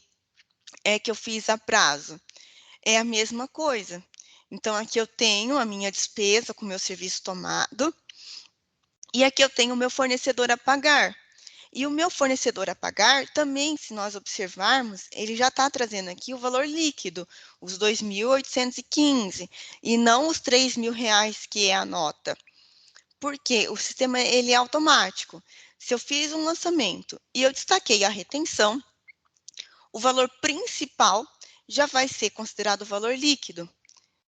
que eu fiz a prazo, é a mesma coisa. Então, aqui eu tenho a minha despesa com o meu serviço tomado e aqui eu tenho o meu fornecedor a pagar. E o meu fornecedor a pagar também, se nós observarmos, ele já está trazendo aqui o valor líquido, os 2.815, e não os 3.000 reais que é a nota. Porque o sistema ele é automático. Se eu fiz um lançamento e eu destaquei a retenção, o valor principal já vai ser considerado o valor líquido.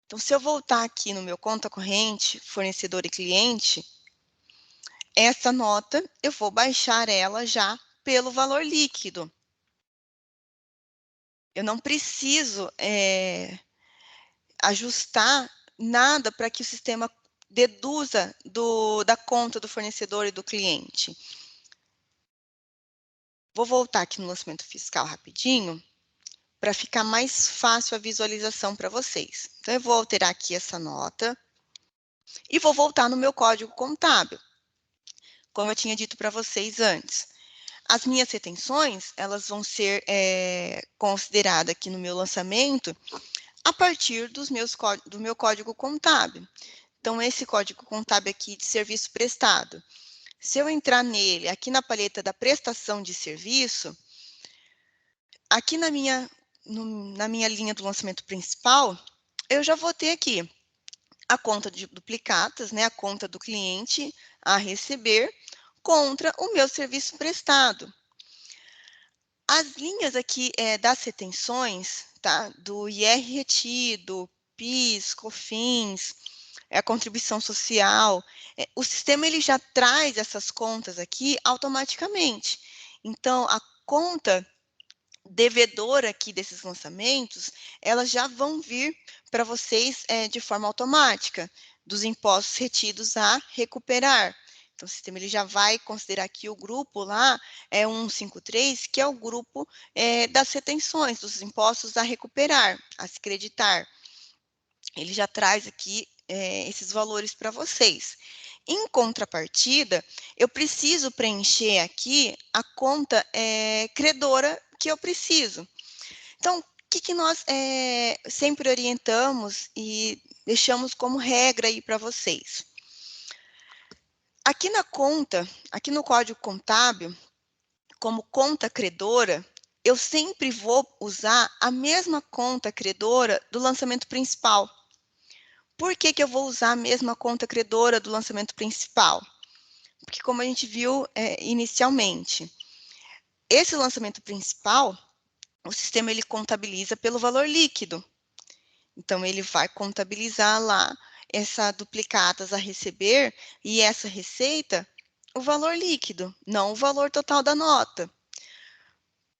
Então, se eu voltar aqui no meu conta corrente, fornecedor e cliente, essa nota eu vou baixar ela já pelo valor líquido. Eu não preciso ajustar nada para que o sistema deduza da conta do fornecedor e do cliente. Vou voltar aqui no lançamento fiscal rapidinho, para ficar mais fácil a visualização para vocês. Então, eu vou alterar aqui essa nota e vou voltar no meu código contábil, como eu tinha dito para vocês antes. As minhas retenções, elas vão ser consideradas aqui no meu lançamento a partir do meu código contábil. Então, esse código contábil aqui de serviço prestado, se eu entrar nele, aqui na paleta da prestação de serviço, aqui na minha linha do lançamento principal, eu já vou ter aqui a conta de duplicatas, né, a conta do cliente a receber, contra o meu serviço prestado. As linhas aqui das retenções, tá, do IR retido, PIS, COFINS, a contribuição social, o sistema ele já traz essas contas aqui automaticamente. Então, a conta devedora aqui desses lançamentos, elas já vão vir para vocês de forma automática, dos impostos retidos a recuperar. Então, o sistema ele já vai considerar que o grupo lá é 153, que é o grupo das retenções, dos impostos a recuperar, a se creditar. Ele já traz aqui esses valores para vocês. Em contrapartida, eu preciso preencher aqui a conta credora que eu preciso. Então, o que nós sempre orientamos e deixamos como regra aí para vocês? Aqui na conta, aqui no código contábil, como conta credora, eu sempre vou usar a mesma conta credora do lançamento principal. Por que eu vou usar a mesma conta credora do lançamento principal? Porque, como a gente viu inicialmente, esse lançamento principal, o sistema ele contabiliza pelo valor líquido. Então, ele vai contabilizar lá essa duplicatas a receber e essa receita, o valor líquido, não o valor total da nota.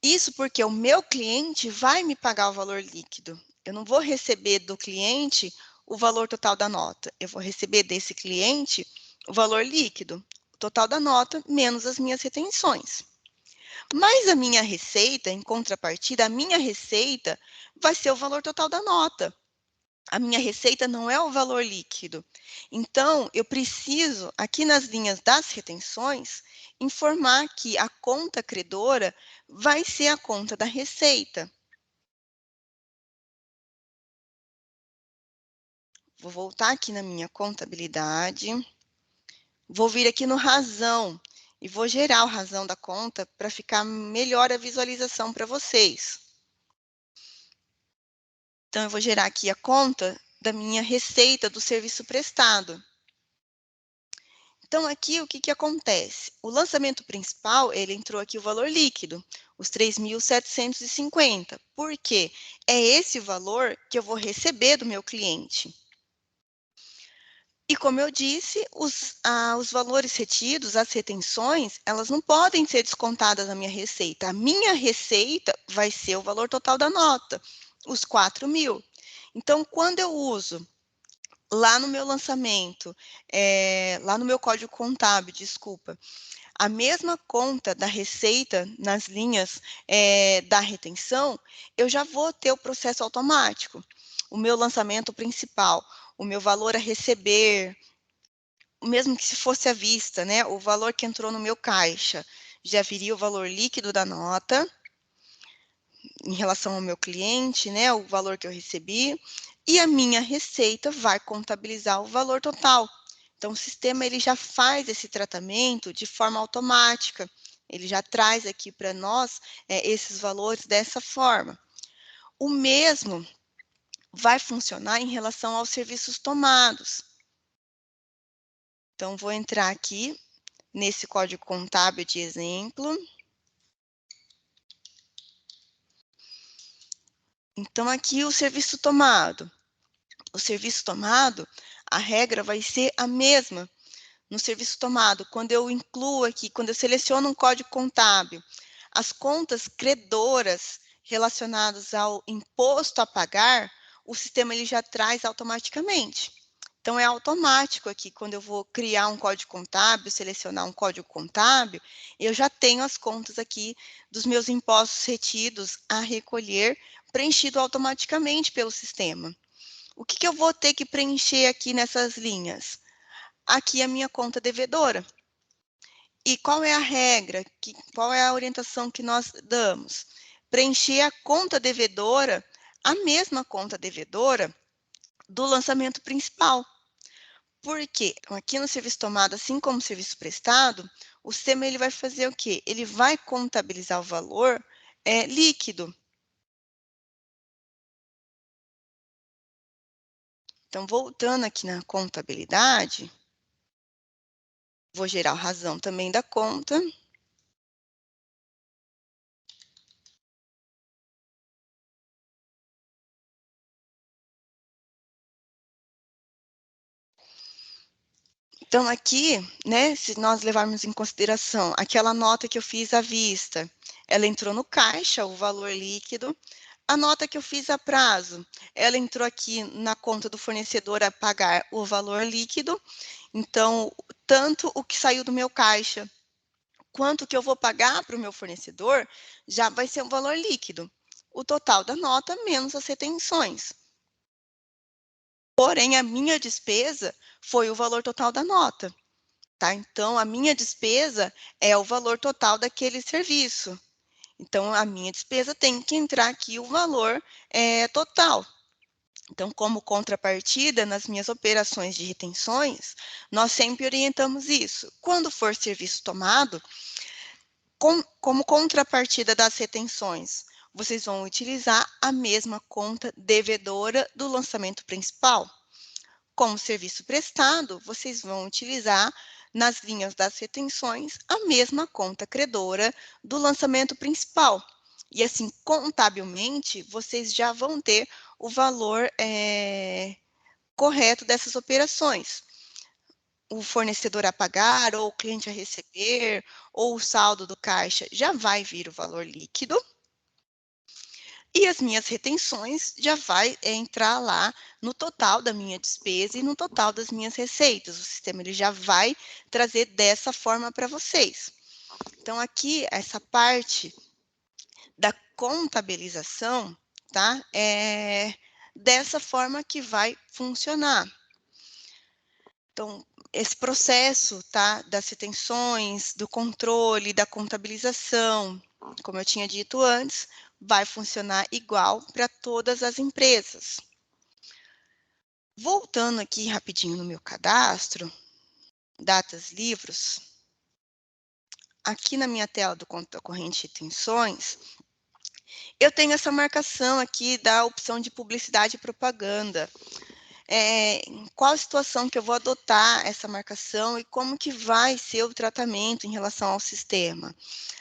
Isso porque o meu cliente vai me pagar o valor líquido. Eu não vou receber do cliente o valor total da nota. Eu vou receber desse cliente o valor líquido, o total da nota, menos as minhas retenções. Mas a minha receita, em contrapartida, a minha receita vai ser o valor total da nota. A minha receita não é o valor líquido. Então, eu preciso, aqui nas linhas das retenções, informar que a conta credora vai ser a conta da receita. Vou voltar aqui na minha contabilidade, vou vir aqui no razão e vou gerar o razão da conta para ficar melhor a visualização para vocês. Então, eu vou gerar aqui a conta da minha receita do serviço prestado. Então, aqui, o que que acontece? O lançamento principal, ele entrou aqui o valor líquido, os 3.750. Por quê? É esse o valor que eu vou receber do meu cliente. E como eu disse, os valores retidos, as retenções, elas não podem ser descontadas da minha receita. A minha receita vai ser o valor total da nota, os 4.000. Então, quando eu uso lá no meu lançamento, lá no meu código contábil, desculpa, a mesma conta da receita nas linhas da retenção, eu já vou ter o processo automático. O meu lançamento principal, o meu valor a receber, mesmo que se fosse à vista, né, o valor que entrou no meu caixa, já viria o valor líquido da nota, em relação ao meu cliente, né, o valor que eu recebi, e a minha receita vai contabilizar o valor total. Então, o sistema ele já faz esse tratamento de forma automática, ele já traz aqui para nós esses valores dessa forma. O mesmo vai funcionar em relação aos serviços tomados. Então, vou entrar aqui nesse código contábil de exemplo. Então, aqui o serviço tomado. O serviço tomado, a regra vai ser a mesma. No serviço tomado, quando eu incluo aqui, quando eu seleciono um código contábil, as contas credoras relacionadas ao imposto a pagar, o sistema ele já traz automaticamente. Então, é automático aqui, quando eu vou criar um código contábil, selecionar um código contábil, eu já tenho as contas aqui dos meus impostos retidos a recolher, preenchido automaticamente pelo sistema. O que que eu vou ter que preencher aqui nessas linhas? Aqui a minha conta devedora. E qual é a regra? Qual é a orientação que nós damos? Preencher a conta devedora, a mesma conta devedora do lançamento principal. Por quê? Aqui no serviço tomado, assim como o serviço prestado, o sistema ele vai fazer o quê? Ele vai contabilizar o valor líquido. Então, voltando aqui na contabilidade, vou gerar a razão também da conta. Então, aqui, né, se nós levarmos em consideração aquela nota que eu fiz à vista, ela entrou no caixa, o valor líquido. A nota que eu fiz a prazo, ela entrou aqui na conta do fornecedor a pagar o valor líquido. Então, tanto o que saiu do meu caixa, quanto o que eu vou pagar para o meu fornecedor, já vai ser um valor líquido. O total da nota menos as retenções. Porém, a minha despesa foi o valor total da nota. Tá? Então, a minha despesa é o valor total daquele serviço. Então, a minha despesa tem que entrar aqui o valor total. Então, como contrapartida, nas minhas operações de retenções, nós sempre orientamos isso. Quando for serviço tomado, como contrapartida das retenções, vocês vão utilizar a mesma conta devedora do lançamento principal. Como serviço prestado, vocês vão utilizar nas linhas das retenções a mesma conta credora do lançamento principal. E assim, contabilmente, vocês já vão ter o valor correto dessas operações. O fornecedor a pagar, ou o cliente a receber, ou o saldo do caixa, já vai vir o valor líquido. E as minhas retenções já vai entrar lá no total da minha despesa e no total das minhas receitas. O sistema ele já vai trazer dessa forma para vocês. Então, aqui, essa parte da contabilização, tá? É dessa forma que vai funcionar. Então, esse processo, tá? Das retenções, do controle, da contabilização, como eu tinha dito antes, vai funcionar igual para todas as empresas. Voltando aqui rapidinho no meu cadastro, datas livros, aqui na minha tela do conta corrente retenções, eu tenho essa marcação aqui da opção de publicidade e propaganda. em qual situação que eu vou adotar essa marcação e como que vai ser o tratamento em relação ao sistema.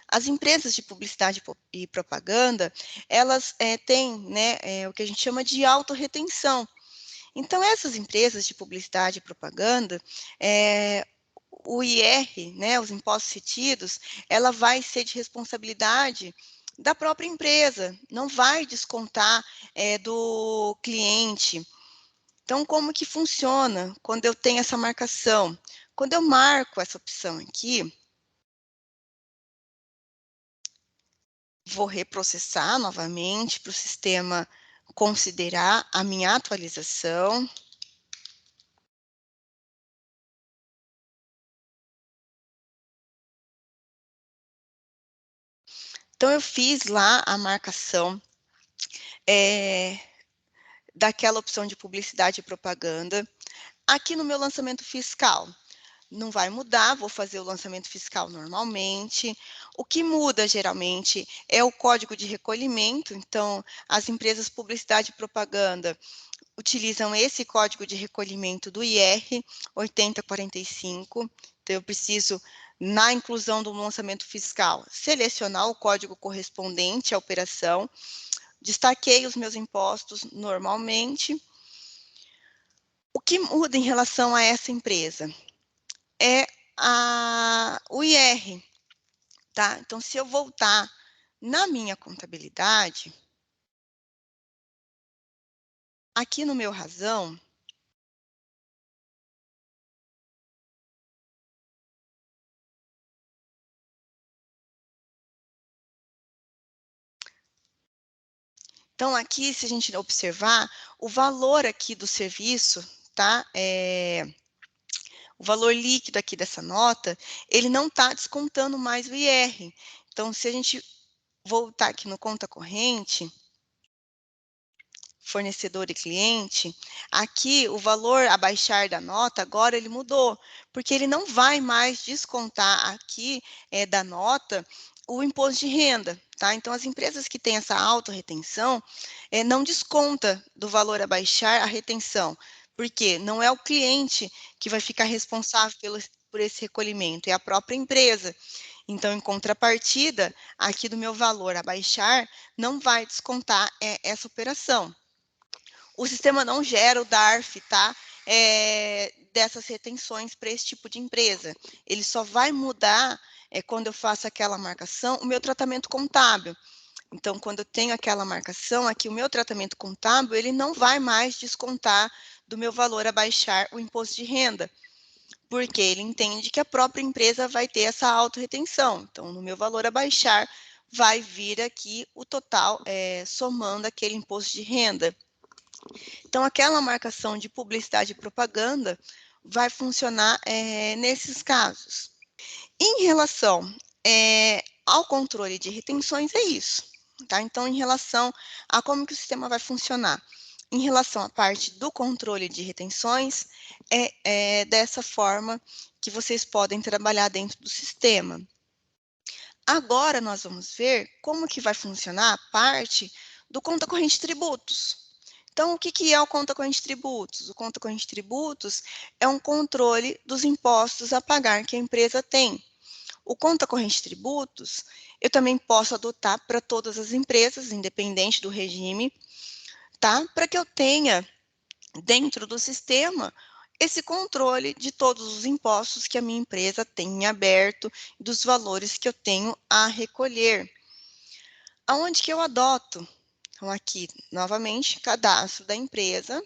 As empresas de publicidade e propaganda, elas têm, né, o que a gente chama de autorretenção. Então, essas empresas de publicidade e propaganda, o IR, né, os impostos retidos, ela vai ser de responsabilidade da própria empresa, não vai descontar do cliente. Então, como que funciona quando eu tenho essa marcação? Quando eu marco essa opção aqui, vou reprocessar novamente para o sistema considerar a minha atualização. Então, eu fiz lá a marcação daquela opção de publicidade e propaganda. Aqui no meu lançamento fiscal, não vai mudar, vou fazer o lançamento fiscal normalmente. O que muda, geralmente, é o código de recolhimento. Então, as empresas publicidade e propaganda utilizam esse código de recolhimento do IR 8045. Então, eu preciso, na inclusão do lançamento fiscal, selecionar o código correspondente à operação. Destaquei os meus impostos normalmente. O que muda em relação a essa empresa é o IR, tá? Então, se eu voltar na minha contabilidade, aqui no meu razão, então aqui, se a gente observar, o valor aqui do serviço, tá? O valor líquido aqui dessa nota, ele não está descontando mais o IR. Então, se a gente voltar aqui no conta corrente, fornecedor e cliente, aqui o valor a baixar da nota, agora ele mudou, porque ele não vai mais descontar aqui da nota o imposto de renda, tá? Então, as empresas que têm essa autorretenção, não desconta do valor a baixar a retenção, porque não é o cliente que vai ficar responsável por esse recolhimento, é a própria empresa. Então, em contrapartida, aqui do meu valor a baixar, não vai descontar essa operação. O sistema não gera o DARF, tá? Dessas retenções para esse tipo de empresa. Ele só vai mudar, quando eu faço aquela marcação, o meu tratamento contábil. Então, quando eu tenho aquela marcação, aqui o meu tratamento contábil, ele não vai mais descontar do meu valor a baixar o imposto de renda, porque ele entende que a própria empresa vai ter essa autorretenção. Então, no meu valor a baixar, vai vir aqui o total, somando aquele imposto de renda. Então, aquela marcação de publicidade e propaganda vai funcionar nesses casos. Em relação ao controle de retenções, é isso. Tá? Então, em relação a como que o sistema vai funcionar, em relação à parte do controle de retenções, é dessa forma que vocês podem trabalhar dentro do sistema. Agora, nós vamos ver como que vai funcionar a parte do conta corrente tributos. Então, o que é o conta corrente tributos? O conta corrente tributos é um controle dos impostos a pagar que a empresa tem. O conta corrente tributos, eu também posso adotar para todas as empresas, independente do regime, tá? Para que eu tenha, dentro do sistema, esse controle de todos os impostos que a minha empresa tem em aberto, dos valores que eu tenho a recolher. Aonde que eu adoto? Então, aqui, novamente, cadastro da empresa.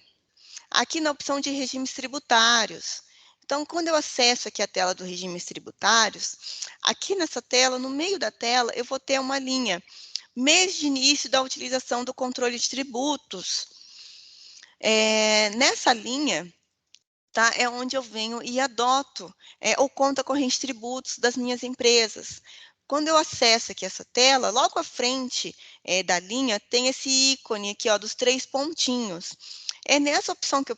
Aqui na opção de regimes tributários. Então, quando eu acesso aqui a tela dos regimes tributários, aqui nessa tela, no meio da tela, eu vou ter uma linha, mês de início da utilização do controle de tributos. Nessa linha, tá, é onde eu venho e adoto o conta corrente tributos das minhas empresas. Quando eu acesso aqui essa tela, logo à frente da linha, tem esse ícone aqui, ó, dos 3 pontinhos. É nessa opção que eu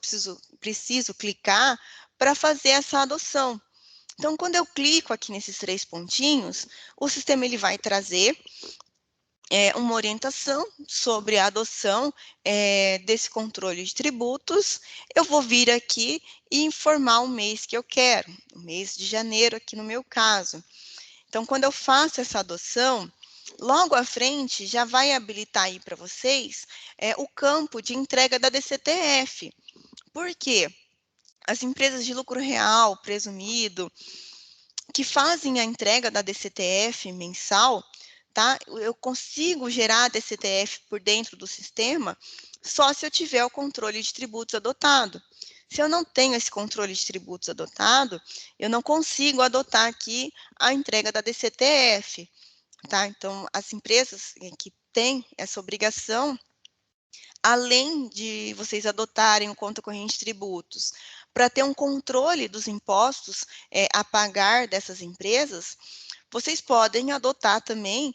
preciso clicar para fazer essa adoção. Então, quando eu clico aqui nesses 3 pontinhos, o sistema ele vai trazer uma orientação sobre a adoção desse controle de tributos. Eu vou vir aqui e informar o mês que eu quero, o mês de janeiro aqui no meu caso. Então, quando eu faço essa adoção, logo à frente já vai habilitar aí para vocês o campo de entrega da DCTF. Por quê? As empresas de lucro real, presumido, que fazem a entrega da DCTF mensal, tá? Eu consigo gerar a DCTF por dentro do sistema só se eu tiver o controle de tributos adotado. Se eu não tenho esse controle de tributos adotado, eu não consigo adotar aqui a entrega da DCTF, tá? Então, as empresas que têm essa obrigação, além de vocês adotarem o conta corrente de tributos, para ter um controle dos impostos a pagar dessas empresas, vocês podem adotar também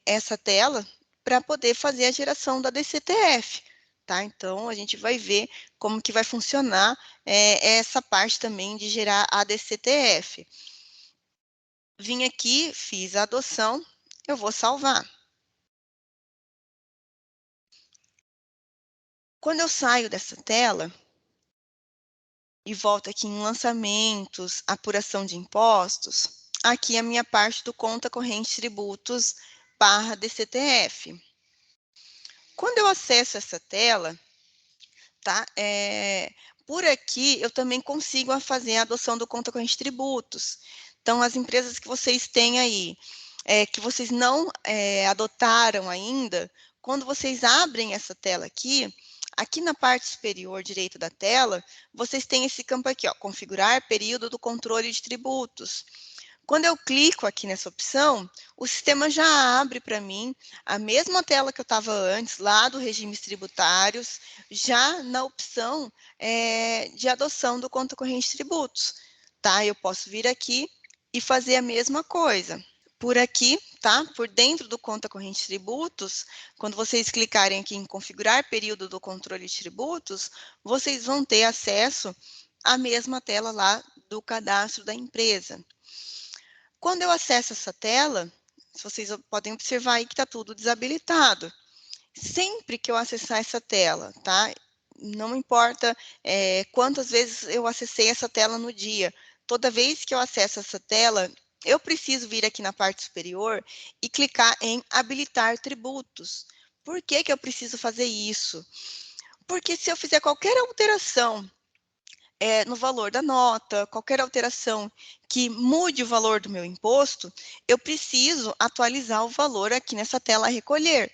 essa tela para poder fazer a geração da DCTF. Tá? Então, a gente vai ver como que vai funcionar essa parte também de gerar a DCTF. Vim aqui, fiz a adoção, eu vou salvar. Quando eu saio dessa tela e volto aqui em lançamentos, apuração de impostos, aqui é a minha parte do conta corrente tributos / DCTF. Quando eu acesso essa tela, tá? Por aqui eu também consigo fazer a adoção do conta corrente tributos. Então, as empresas que vocês têm aí, que vocês não adotaram ainda, quando vocês abrem essa tela aqui na parte superior direita da tela, vocês têm esse campo aqui, ó, configurar período do controle de tributos. Quando eu clico aqui nessa opção, o sistema já abre para mim a mesma tela que eu estava antes, lá do regimes tributários, já na opção de adoção do conta corrente de tributos. Tá? Eu posso vir aqui e fazer a mesma coisa. Por aqui, tá? Por dentro do conta corrente de tributos, quando vocês clicarem aqui em configurar período do controle de tributos, vocês vão ter acesso à mesma tela lá do cadastro da empresa. Quando eu acesso essa tela, vocês podem observar aí que está tudo desabilitado. Sempre que eu acessar essa tela, tá? Não importa quantas vezes eu acessei essa tela no dia, toda vez que eu acesso essa tela, eu preciso vir aqui na parte superior e clicar em habilitar tributos. Por que que eu preciso fazer isso? Porque se eu fizer qualquer alteração no valor da nota, qualquer alteração que mude o valor do meu imposto, eu preciso atualizar o valor aqui nessa tela a recolher.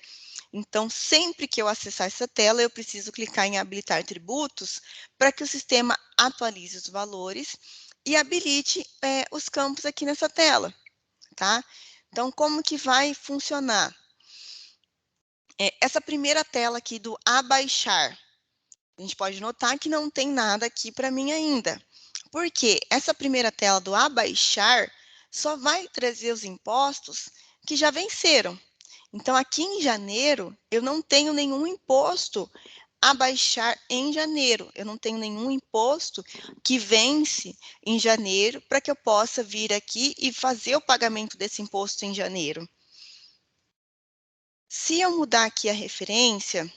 Então, sempre que eu acessar essa tela, eu preciso clicar em habilitar tributos para que o sistema atualize os valores e habilite os campos aqui nessa tela, tá? Então, como que vai funcionar? Essa primeira tela aqui do abaixar, a gente pode notar que não tem nada aqui para mim ainda. Porque essa primeira tela do abaixar só vai trazer os impostos que já venceram. Então, aqui em janeiro, eu não tenho nenhum imposto a baixar em janeiro. Eu não tenho nenhum imposto que vence em janeiro para que eu possa vir aqui e fazer o pagamento desse imposto em janeiro. Se eu mudar aqui a referência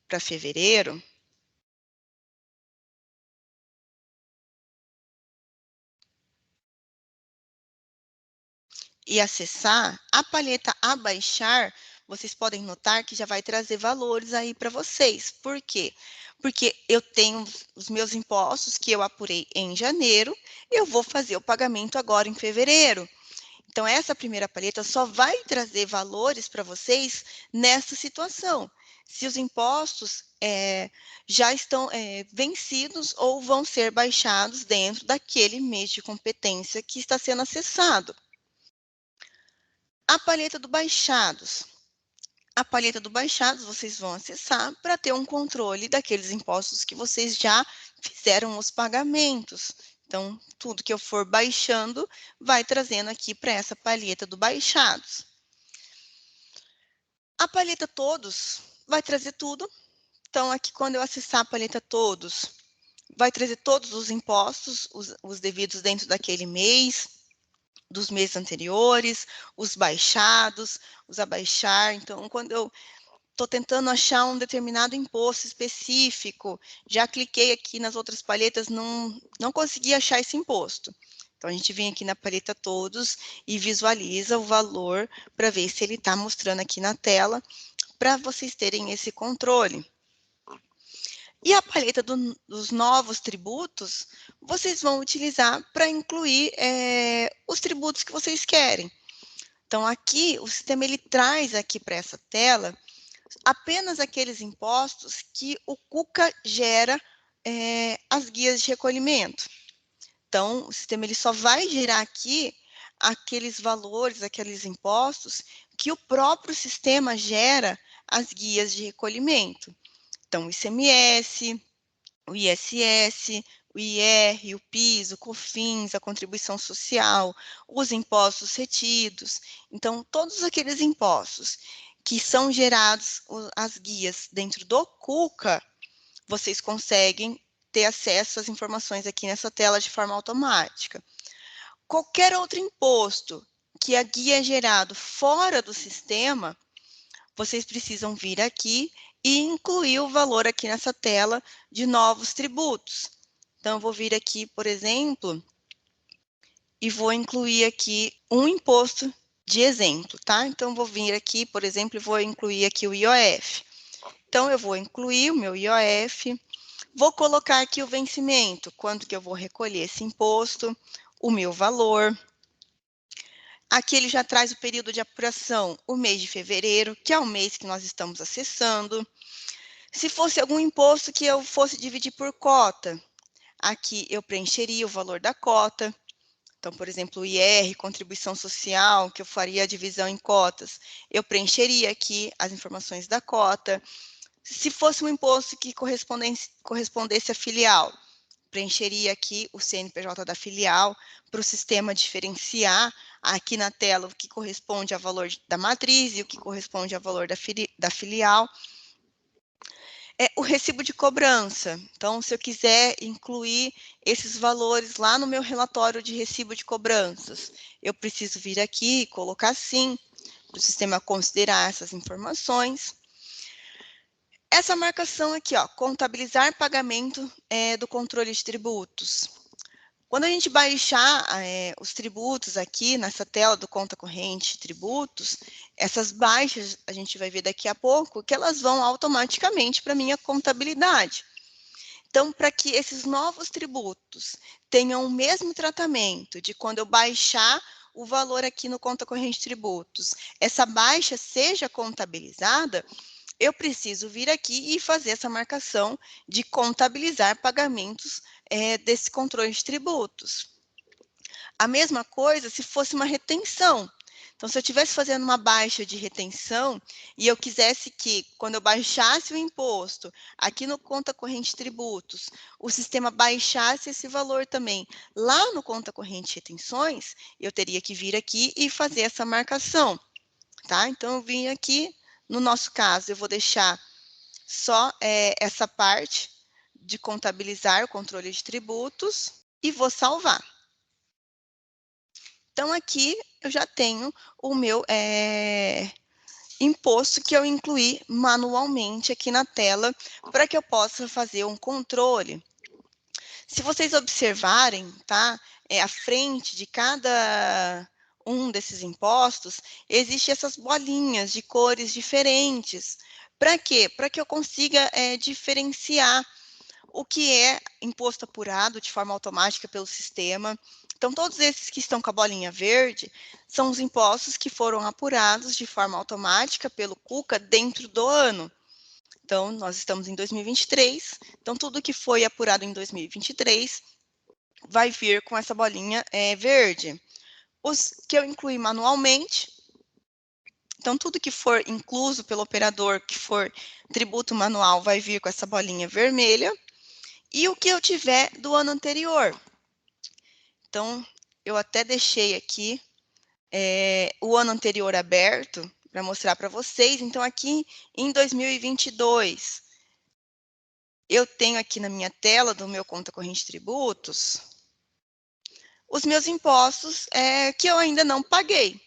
para fevereiro, e acessar a palheta abaixar, vocês podem notar que já vai trazer valores aí para vocês. Por quê? Porque eu tenho os meus impostos que eu apurei em janeiro, eu vou fazer o pagamento agora em fevereiro. Então, essa primeira palheta só vai trazer valores para vocês nessa situação. Se os impostos já estão vencidos ou vão ser baixados dentro daquele mês de competência que está sendo acessado. A palheta do baixados. A palheta do baixados vocês vão acessar para ter um controle daqueles impostos que vocês já fizeram os pagamentos. Então, tudo que eu for baixando vai trazendo aqui para essa palheta do baixados. A palheta todos vai trazer tudo. Então, aqui quando eu acessar a palheta todos, vai trazer todos os impostos, os devidos dentro daquele mês. dos meses anteriores, os baixados, os abaixar. Então, quando eu estou tentando achar um determinado imposto específico, já cliquei aqui nas outras palhetas, não consegui achar esse imposto. Então, a gente vem aqui na paleta Todos e visualiza o valor para ver se ele está mostrando aqui na tela, para vocês terem esse controle. E a paleta dos novos tributos, vocês vão utilizar para incluir os tributos que vocês querem. Então, aqui, o sistema ele traz aqui para essa tela apenas aqueles impostos que o Cuca gera as guias de recolhimento. Então, o sistema ele só vai gerar aqui aqueles valores, aqueles impostos que o próprio sistema gera as guias de recolhimento. Então, o ICMS, o ISS, o IR, o PIS, o COFINS, a contribuição social, os impostos retidos. Então, todos aqueles impostos que são gerados, as guias dentro do Cuca, vocês conseguem ter acesso às informações aqui nessa tela de forma automática. Qualquer outro imposto que a guia é gerado fora do sistema, vocês precisam vir aqui e incluir o valor aqui nessa tela de novos tributos. Então, eu vou vir aqui, por exemplo, e vou incluir aqui um imposto de exemplo, tá? Então, vou vir aqui, por exemplo, e vou incluir aqui o IOF. Então, eu vou incluir o meu IOF, vou colocar aqui o vencimento, quando que eu vou recolher esse imposto, o meu valor. Aqui ele já traz o período de apuração, o mês de fevereiro, que é o mês que nós estamos acessando. Se fosse algum imposto que eu fosse dividir por cota, aqui eu preencheria o valor da cota. Então, por exemplo, o IR, contribuição social, que eu faria a divisão em cotas, eu preencheria aqui as informações da cota. Se fosse um imposto que correspondesse à filial, preencheria aqui o CNPJ da filial para o sistema diferenciar aqui na tela o que corresponde ao valor da matriz e o que corresponde ao valor da filial. O recibo de cobrança. Então, se eu quiser incluir esses valores lá no meu relatório de recibo de cobranças, eu preciso vir aqui e colocar sim, para o sistema considerar essas informações. Essa marcação aqui, ó, contabilizar pagamento do controle de tributos. Quando a gente baixar os tributos aqui nessa tela do conta corrente tributos, essas baixas a gente vai ver daqui a pouco que elas vão automaticamente para a minha contabilidade. Então, para que esses novos tributos tenham o mesmo tratamento de quando eu baixar o valor aqui no conta corrente tributos, essa baixa seja contabilizada, eu preciso vir aqui e fazer essa marcação de contabilizar pagamentos desse controle de tributos. A mesma coisa se fosse uma retenção. Então, se eu estivesse fazendo uma baixa de retenção e eu quisesse que, quando eu baixasse o imposto, aqui no conta corrente tributos, o sistema baixasse esse valor também lá no conta corrente retenções, eu teria que vir aqui e fazer essa marcação, tá? Então, eu vim aqui, no nosso caso, eu vou deixar só essa parte de contabilizar o controle de tributos e vou salvar. Então, aqui eu já tenho o meu imposto que eu incluí manualmente aqui na tela para que eu possa fazer um controle. Se vocês observarem, tá? À frente de cada um desses impostos, existem essas bolinhas de cores diferentes. Para quê? Para que eu consiga diferenciar o que é imposto apurado de forma automática pelo sistema. Então, todos esses que estão com a bolinha verde são os impostos que foram apurados de forma automática pelo Cuca dentro do ano. Então, nós estamos em 2023, então tudo que foi apurado em 2023 vai vir com essa bolinha verde. Os que eu incluí manualmente, então tudo que for incluso pelo operador, que for tributo manual, vai vir com essa bolinha vermelha. E o que eu tiver do ano anterior. Então, eu até deixei aqui o ano anterior aberto para mostrar para vocês. Então, aqui em 2022, eu tenho aqui na minha tela do meu conta corrente tributos os meus impostos que eu ainda não paguei.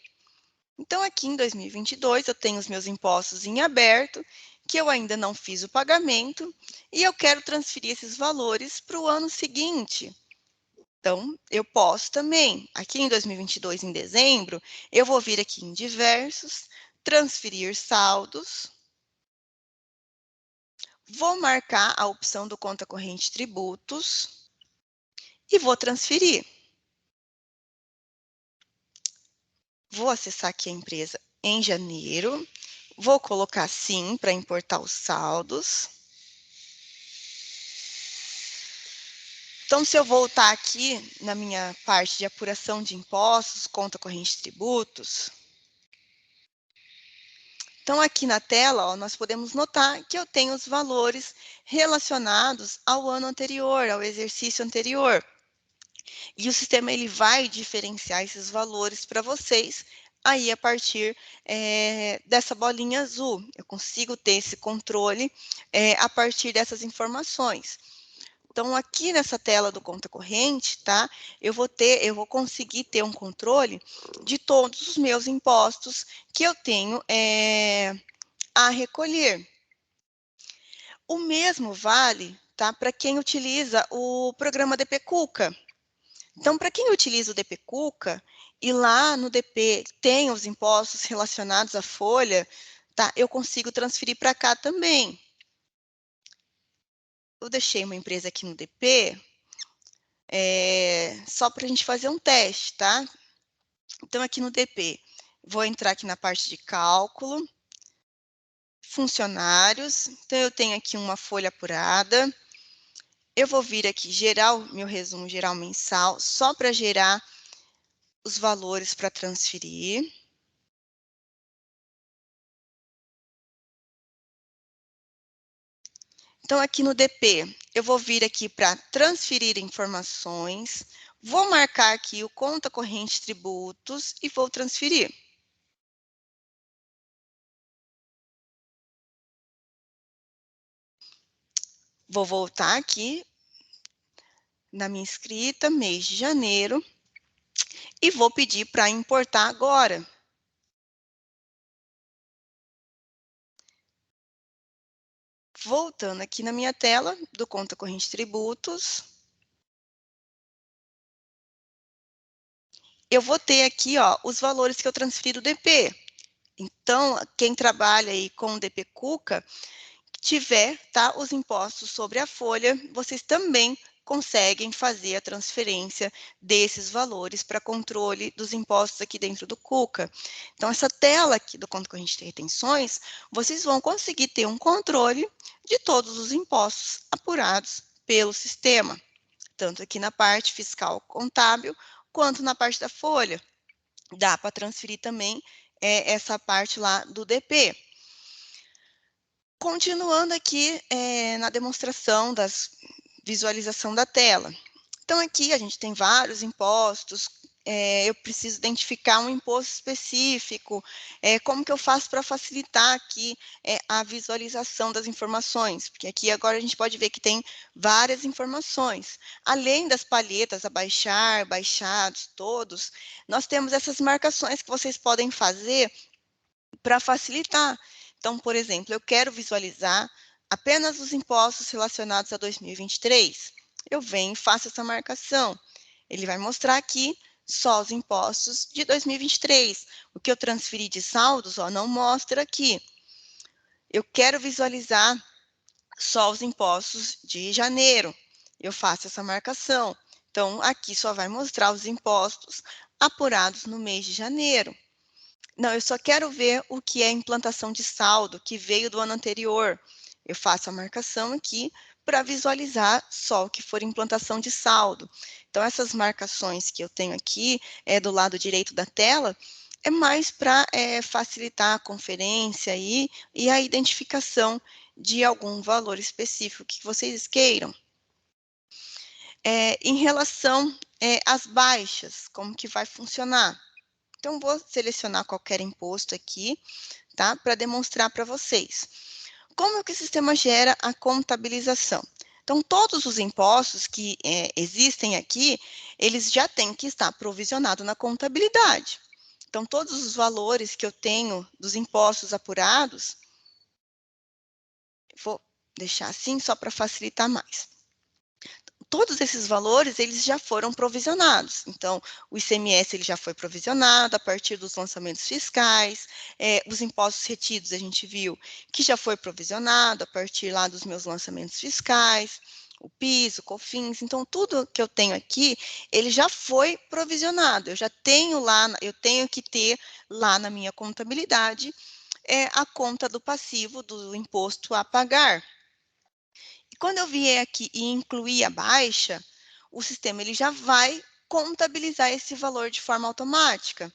Então, aqui em 2022, eu tenho os meus impostos em aberto, que eu ainda não fiz o pagamento, e eu quero transferir esses valores para o ano seguinte. Então, eu posso também, aqui em 2022, em dezembro, eu vou vir aqui em diversos, transferir saldos, vou marcar a opção do conta corrente tributos e vou transferir. Vou acessar aqui a empresa em janeiro, vou colocar sim para importar os saldos. Então, se eu voltar aqui na minha parte de apuração de impostos, conta corrente tributos, então aqui na tela, ó, nós podemos notar que eu tenho os valores relacionados ao ano anterior, ao exercício anterior. E o sistema ele vai diferenciar esses valores para vocês aí a partir dessa bolinha azul. Eu consigo ter esse controle a partir dessas informações. Então, aqui nessa tela do conta corrente, tá? Eu vou conseguir ter um controle de todos os meus impostos que eu tenho a recolher. O mesmo vale, tá? Para quem utiliza o programa DP Cuca. Então, para quem utiliza o DP Cuca e lá no DP tem os impostos relacionados à folha, tá? Eu consigo transferir para cá também. Eu deixei uma empresa aqui no DP, só para a gente fazer um teste, tá? Então, aqui no DP, vou entrar aqui na parte de cálculo, funcionários, então eu tenho aqui uma folha apurada, eu vou vir aqui gerar o meu resumo geral mensal, só para gerar os valores para transferir. Então, aqui no DP, eu vou vir aqui para transferir informações, vou marcar aqui o conta corrente tributos e vou transferir. Vou voltar aqui na minha escrita, mês de janeiro, e vou pedir para importar agora. Voltando aqui na minha tela do conta corrente tributos, eu vou ter aqui ó, os valores que eu transferi do DP. Então, quem trabalha aí com o DP Cuca, tiver tá, os impostos sobre a folha, vocês também conseguem fazer a transferência desses valores para controle dos impostos aqui dentro do Cuca. Então, essa tela aqui do conta corrente de retenções, vocês vão conseguir ter um controle de todos os impostos apurados pelo sistema, tanto aqui na parte fiscal contábil, quanto na parte da folha. Dá para transferir também essa parte lá do DP. Continuando aqui na demonstração da visualização da tela. Então, aqui a gente tem vários impostos, eu preciso identificar um imposto específico, como que eu faço para facilitar aqui a visualização das informações, porque aqui agora a gente pode ver que tem várias informações. Além das palhetas, abaixar, baixados, todos, nós temos essas marcações que vocês podem fazer para facilitar. Então, por exemplo, eu quero visualizar apenas os impostos relacionados a 2023. Eu venho e faço essa marcação. Ele vai mostrar aqui só os impostos de 2023. O que eu transferi de saldos, ó, não mostra aqui. Eu quero visualizar só os impostos de janeiro. Eu faço essa marcação. Então, aqui só vai mostrar os impostos apurados no mês de janeiro. Não, eu só quero ver o que é implantação de saldo, que veio do ano anterior. Eu faço a marcação aqui para visualizar só o que for implantação de saldo. Então, essas marcações que eu tenho aqui, do lado direito da tela, é mais para facilitar a conferência aí, e a identificação de algum valor específico que vocês queiram. Em relação às baixas, como que vai funcionar? Então, vou selecionar qualquer imposto aqui, tá? Para demonstrar para vocês. Como é que o sistema gera a contabilização? Então, todos os impostos que existem aqui, eles já têm que estar provisionados na contabilidade. Então, todos os valores que eu tenho dos impostos apurados, vou deixar assim só para facilitar mais. Todos esses valores, eles já foram provisionados. Então, o ICMS ele já foi provisionado a partir dos lançamentos fiscais, os impostos retidos a gente viu que já foi provisionado a partir lá dos meus lançamentos fiscais, o PIS, o COFINS, então tudo que eu tenho aqui, ele já foi provisionado, eu já tenho lá, eu tenho que ter lá na minha contabilidade a conta do passivo do imposto a pagar. E quando eu vier aqui e incluir a baixa, o sistema ele já vai contabilizar esse valor de forma automática.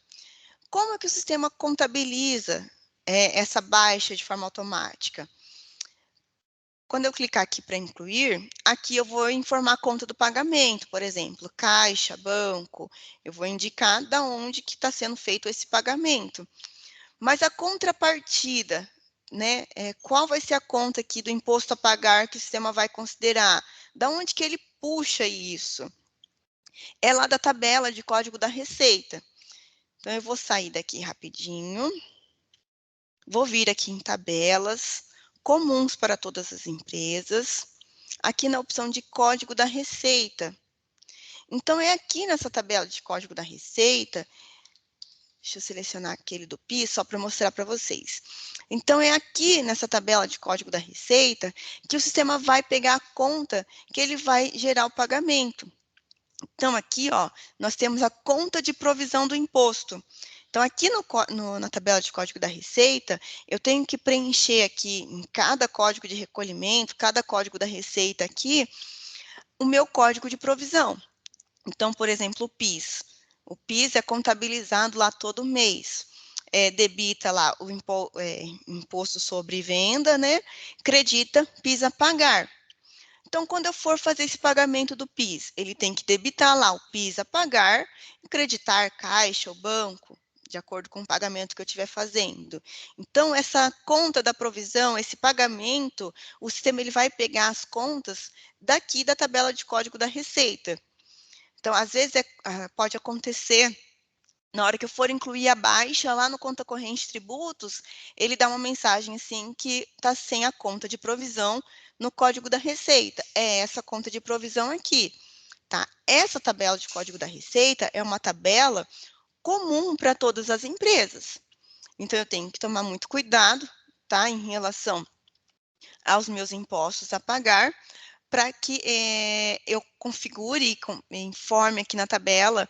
Como é que o sistema contabiliza essa baixa de forma automática? Quando eu clicar aqui para incluir, aqui eu vou informar a conta do pagamento, por exemplo, caixa, banco, eu vou indicar da onde que está sendo feito esse pagamento. Mas a contrapartida, né? Qual vai ser a conta aqui do imposto a pagar que o sistema vai considerar? Da onde que ele puxa isso? É lá da tabela de código da Receita. Então, eu vou sair daqui rapidinho. Vou vir aqui em tabelas, comuns para todas as empresas. Aqui na opção de código da Receita. Então, é aqui nessa tabela de código da Receita. Deixa eu selecionar aquele do PIS, só para mostrar para vocês. Então, é aqui nessa tabela de código da Receita que o sistema vai pegar a conta que ele vai gerar o pagamento. Então, aqui, ó, nós temos a conta de provisão do imposto. Então, aqui na tabela de código da Receita, eu tenho que preencher aqui em cada código de recolhimento, cada código da Receita aqui, o meu código de provisão. Então, por exemplo, o PIS. O PIS é contabilizado lá todo mês. Debita lá o imposto sobre venda, né? Credita PIS a pagar. Então, quando eu for fazer esse pagamento do PIS, ele tem que debitar lá o PIS a pagar, creditar caixa ou banco, de acordo com o pagamento que eu estiver fazendo. Então, essa conta da provisão, esse pagamento, o sistema ele vai pegar as contas daqui da tabela de código da Receita. Então, às vezes, pode acontecer, na hora que eu for incluir a baixa lá no conta corrente tributos, ele dá uma mensagem assim que está sem a conta de provisão no código da Receita. É essa conta de provisão aqui, tá? Essa tabela de código da Receita é uma tabela comum para todas as empresas. Então, eu tenho que tomar muito cuidado, tá? Em relação aos meus impostos a pagar, para que eu configure e informe aqui na tabela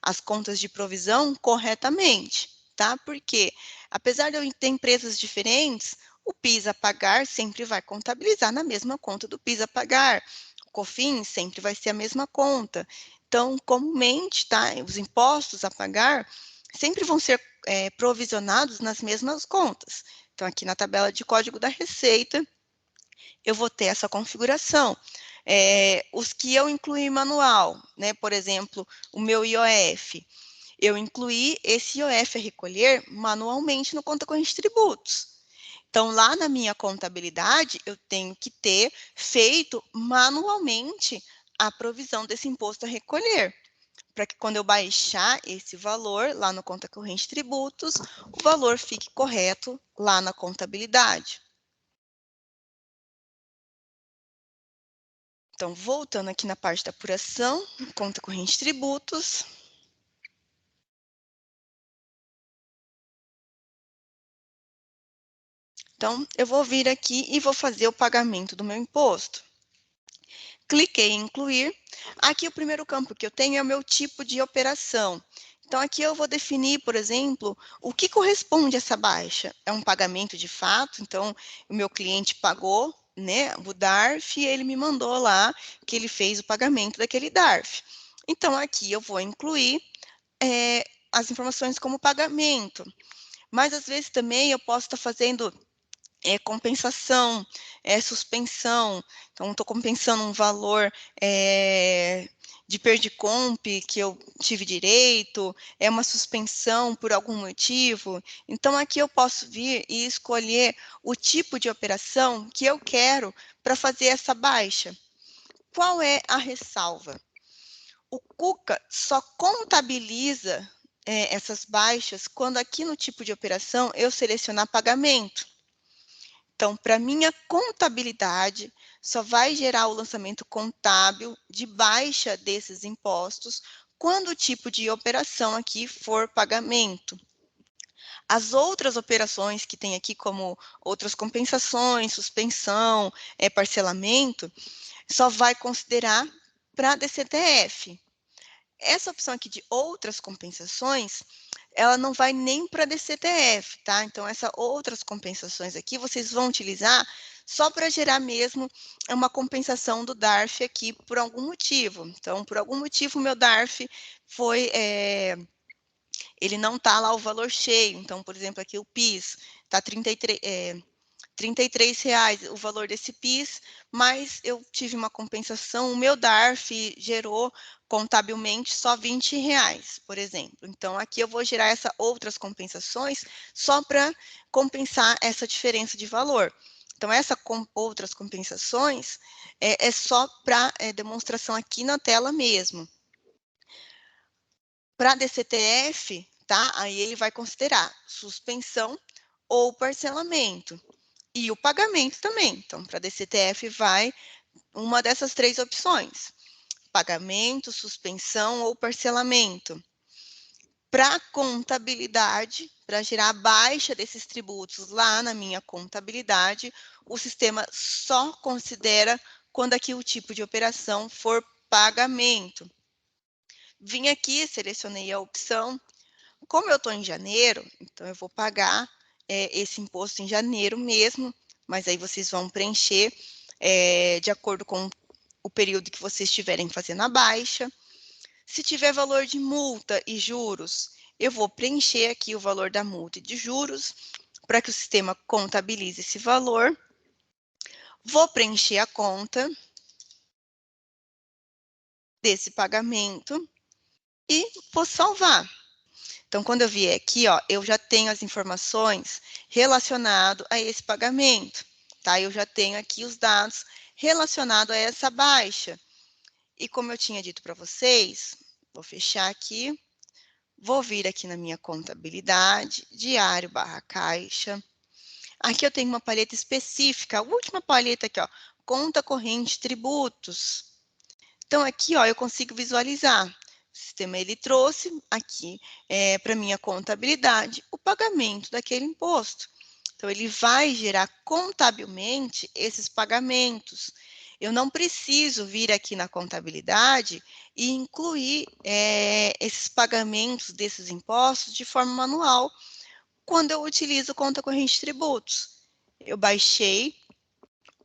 as contas de provisão corretamente, tá? Porque, apesar de eu ter empresas diferentes, o PIS a pagar sempre vai contabilizar na mesma conta do PIS a pagar. O COFINS sempre vai ser a mesma conta. Então, comumente, tá? Os impostos a pagar sempre vão ser provisionados nas mesmas contas. Então, aqui na tabela de código da Receita, eu vou ter essa configuração. Os que eu incluí manual, né, por exemplo, o meu IOF, eu incluí esse IOF a recolher manualmente no conta corrente tributos. Então, lá na minha contabilidade, eu tenho que ter feito manualmente a provisão desse imposto a recolher, para que quando eu baixar esse valor lá no conta corrente tributos, o valor fique correto lá na contabilidade. Então, voltando aqui na parte da apuração, conta corrente tributos. Então, eu vou vir aqui e vou fazer o pagamento do meu imposto. Cliquei em incluir. Aqui o primeiro campo que eu tenho é o meu tipo de operação. Então, aqui eu vou definir, por exemplo, o que corresponde a essa baixa. É um pagamento de fato, então o meu cliente pagou, né, o DARF, e ele me mandou lá que ele fez o pagamento daquele DARF. Então, aqui eu vou incluir as informações como pagamento. Mas, às vezes, também eu posso estar fazendo compensação, suspensão. Então, estou compensando um valor de Perdicomp que eu tive direito, é uma suspensão por algum motivo. Então, aqui eu posso vir e escolher o tipo de operação que eu quero para fazer essa baixa. Qual é a ressalva? O Cuca só contabiliza essas baixas quando aqui no tipo de operação eu selecionar pagamento. Então, para minha contabilidade, só vai gerar o lançamento contábil de baixa desses impostos quando o tipo de operação aqui for pagamento. As outras operações que tem aqui, como outras compensações, suspensão, parcelamento, só vai considerar para DCTF. Essa opção aqui de outras compensações, ela não vai nem para DCTF, tá? Então, essas outras compensações aqui, vocês vão utilizar só para gerar mesmo uma compensação do DARF aqui por algum motivo. Então, por algum motivo, o meu DARF foi... ele não está lá o valor cheio. Então, por exemplo, aqui o PIS está 33... R$ 33 o valor desse PIS, mas eu tive uma compensação, o meu DARF gerou contabilmente só R$ 20, por exemplo. Então, aqui eu vou gerar essas outras compensações só para compensar essa diferença de valor. Então, essas outras compensações é só para demonstração aqui na tela mesmo. Para DCTF, tá? Aí ele vai considerar suspensão ou parcelamento. E o pagamento também. Então, para DCTF vai uma dessas três opções: pagamento, suspensão ou parcelamento. Para contabilidade, para gerar a baixa desses tributos lá na minha contabilidade, o sistema só considera quando aqui o tipo de operação for pagamento. Vim aqui, selecionei a opção. Como eu estou em janeiro, então eu vou pagar esse imposto em janeiro mesmo, mas aí vocês vão preencher de acordo com o período que vocês estiverem fazendo a baixa. Se tiver valor de multa e juros, eu vou preencher aqui o valor da multa e de juros, para que o sistema contabilize esse valor. Vou preencher a conta desse pagamento e vou salvar. Então, quando eu vier aqui, ó, eu já tenho as informações relacionadas a esse pagamento, tá? Eu já tenho aqui os dados relacionados a essa baixa. E como eu tinha dito para vocês, vou fechar aqui, vou vir aqui na minha contabilidade, diário barra caixa. Aqui eu tenho uma paleta específica, a última paleta aqui, ó, conta corrente tributos. Então, aqui, ó, eu consigo visualizar. O sistema ele trouxe aqui para minha contabilidade o pagamento daquele imposto. Então, ele vai gerar contabilmente esses pagamentos. Eu não preciso vir aqui na contabilidade e incluir esses pagamentos desses impostos de forma manual quando eu utilizo conta corrente de tributos. Eu baixei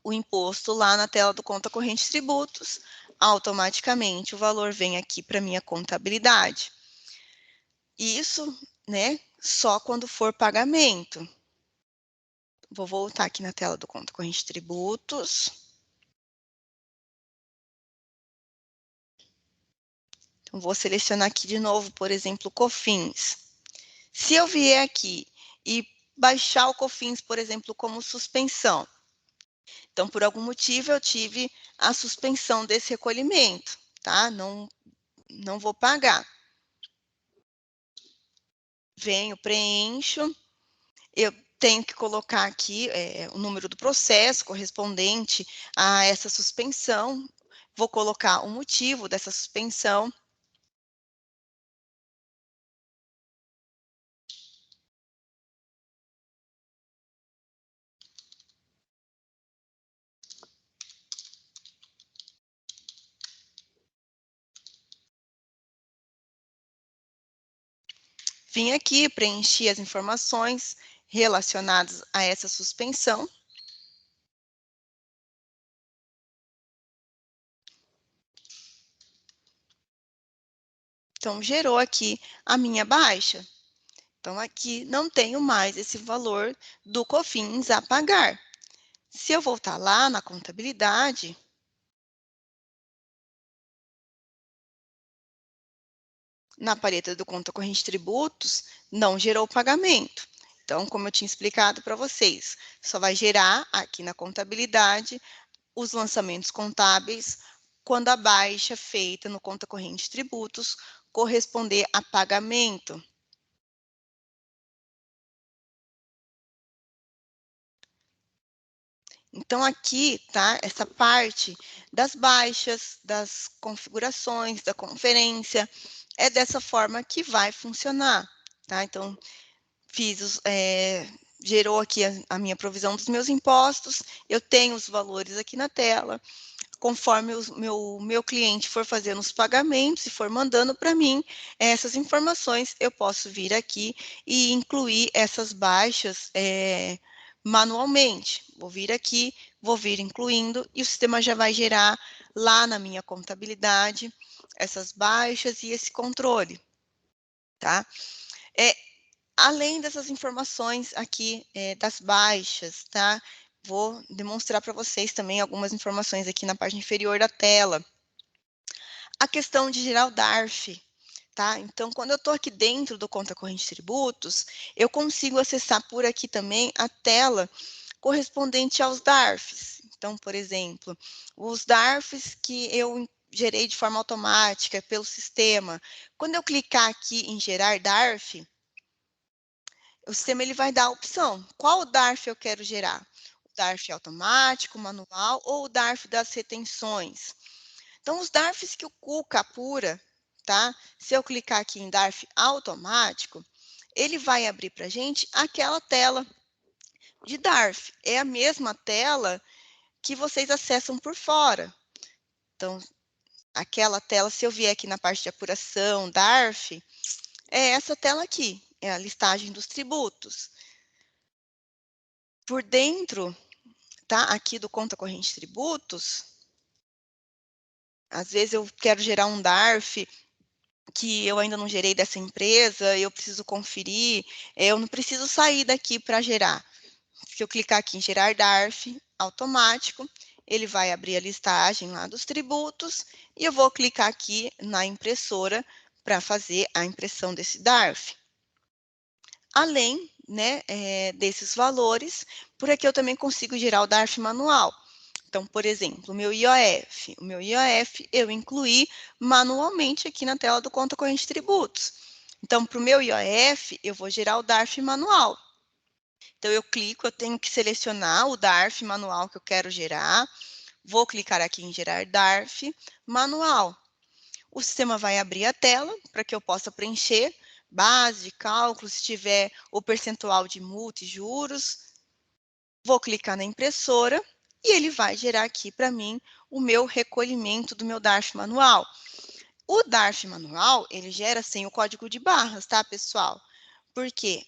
o imposto lá na tela do conta corrente tributos, automaticamente o valor vem aqui para minha contabilidade. Isso, né, só quando for pagamento. Vou voltar aqui na tela do conta corrente tributos. Então, vou selecionar aqui de novo, por exemplo, COFINS. Se eu vier aqui e baixar o COFINS, por exemplo, como suspensão, então, por algum motivo, eu tive a suspensão desse recolhimento, tá? Não vou pagar. Venho, preencho, eu tenho que colocar aqui o número do processo correspondente a essa suspensão, vou colocar o motivo dessa suspensão. Vim aqui, preenchi as informações relacionadas a essa suspensão. Então, gerou aqui a minha baixa. Então, aqui não tenho mais esse valor do COFINS a pagar. Se eu voltar lá na contabilidade, na paleta do conta corrente tributos, não gerou pagamento. Então, como eu tinha explicado para vocês, só vai gerar aqui na contabilidade os lançamentos contábeis quando a baixa feita no conta corrente tributos corresponder a pagamento. Então, aqui, tá, essa parte das baixas, das configurações, da conferência, é dessa forma que vai funcionar, tá? Então, gerou aqui a minha provisão dos meus impostos, eu tenho os valores aqui na tela, conforme o meu cliente for fazendo os pagamentos e for mandando para mim essas informações, eu posso vir aqui e incluir essas baixas manualmente. Vou vir aqui, vou vir incluindo e o sistema já vai gerar lá na minha contabilidade essas baixas e esse controle, tá? É, Além dessas informações aqui das baixas, tá? Vou demonstrar para vocês também algumas informações aqui na parte inferior da tela. A questão de gerar o DARF, tá? Então, quando eu estou aqui dentro do conta corrente tributos, eu consigo acessar por aqui também a tela correspondente aos DARFs. Então, por exemplo, os DARFs que eu gerei de forma automática pelo sistema. Quando eu clicar aqui em gerar DARF, o sistema ele vai dar a opção. Qual DARF eu quero gerar? O DARF automático, manual ou o DARF das retenções? Então, os DARFs que o Cuca apura, tá? Se eu clicar aqui em DARF automático, ele vai abrir para a gente aquela tela de DARF. É a mesma tela que vocês acessam por fora. Então, aquela tela, se eu vier aqui na parte de apuração, DARF, é essa tela aqui, é a listagem dos tributos. Por dentro, tá? Aqui do conta corrente tributos, às vezes eu quero gerar um DARF que eu ainda não gerei dessa empresa, eu preciso conferir, eu não preciso sair daqui para gerar. Se eu clicar aqui em gerar DARF automático, ele vai abrir a listagem lá dos tributos e eu vou clicar aqui na impressora para fazer a impressão desse DARF. Além, né, desses valores, por aqui eu também consigo gerar o DARF manual. Então, por exemplo, o meu IOF eu incluí manualmente aqui na tela do conta corrente tributos. Então, para o meu IOF, eu vou gerar o DARF manual. Então, eu clico, eu tenho que selecionar o DARF manual que eu quero gerar. Vou clicar aqui em gerar DARF manual. O sistema vai abrir a tela para que eu possa preencher base de cálculo, se tiver o percentual de multa e juros. Vou clicar na impressora e ele vai gerar aqui para mim o meu recolhimento do meu DARF manual. O DARF manual, ele gera sem o código de barras, tá, pessoal? Porque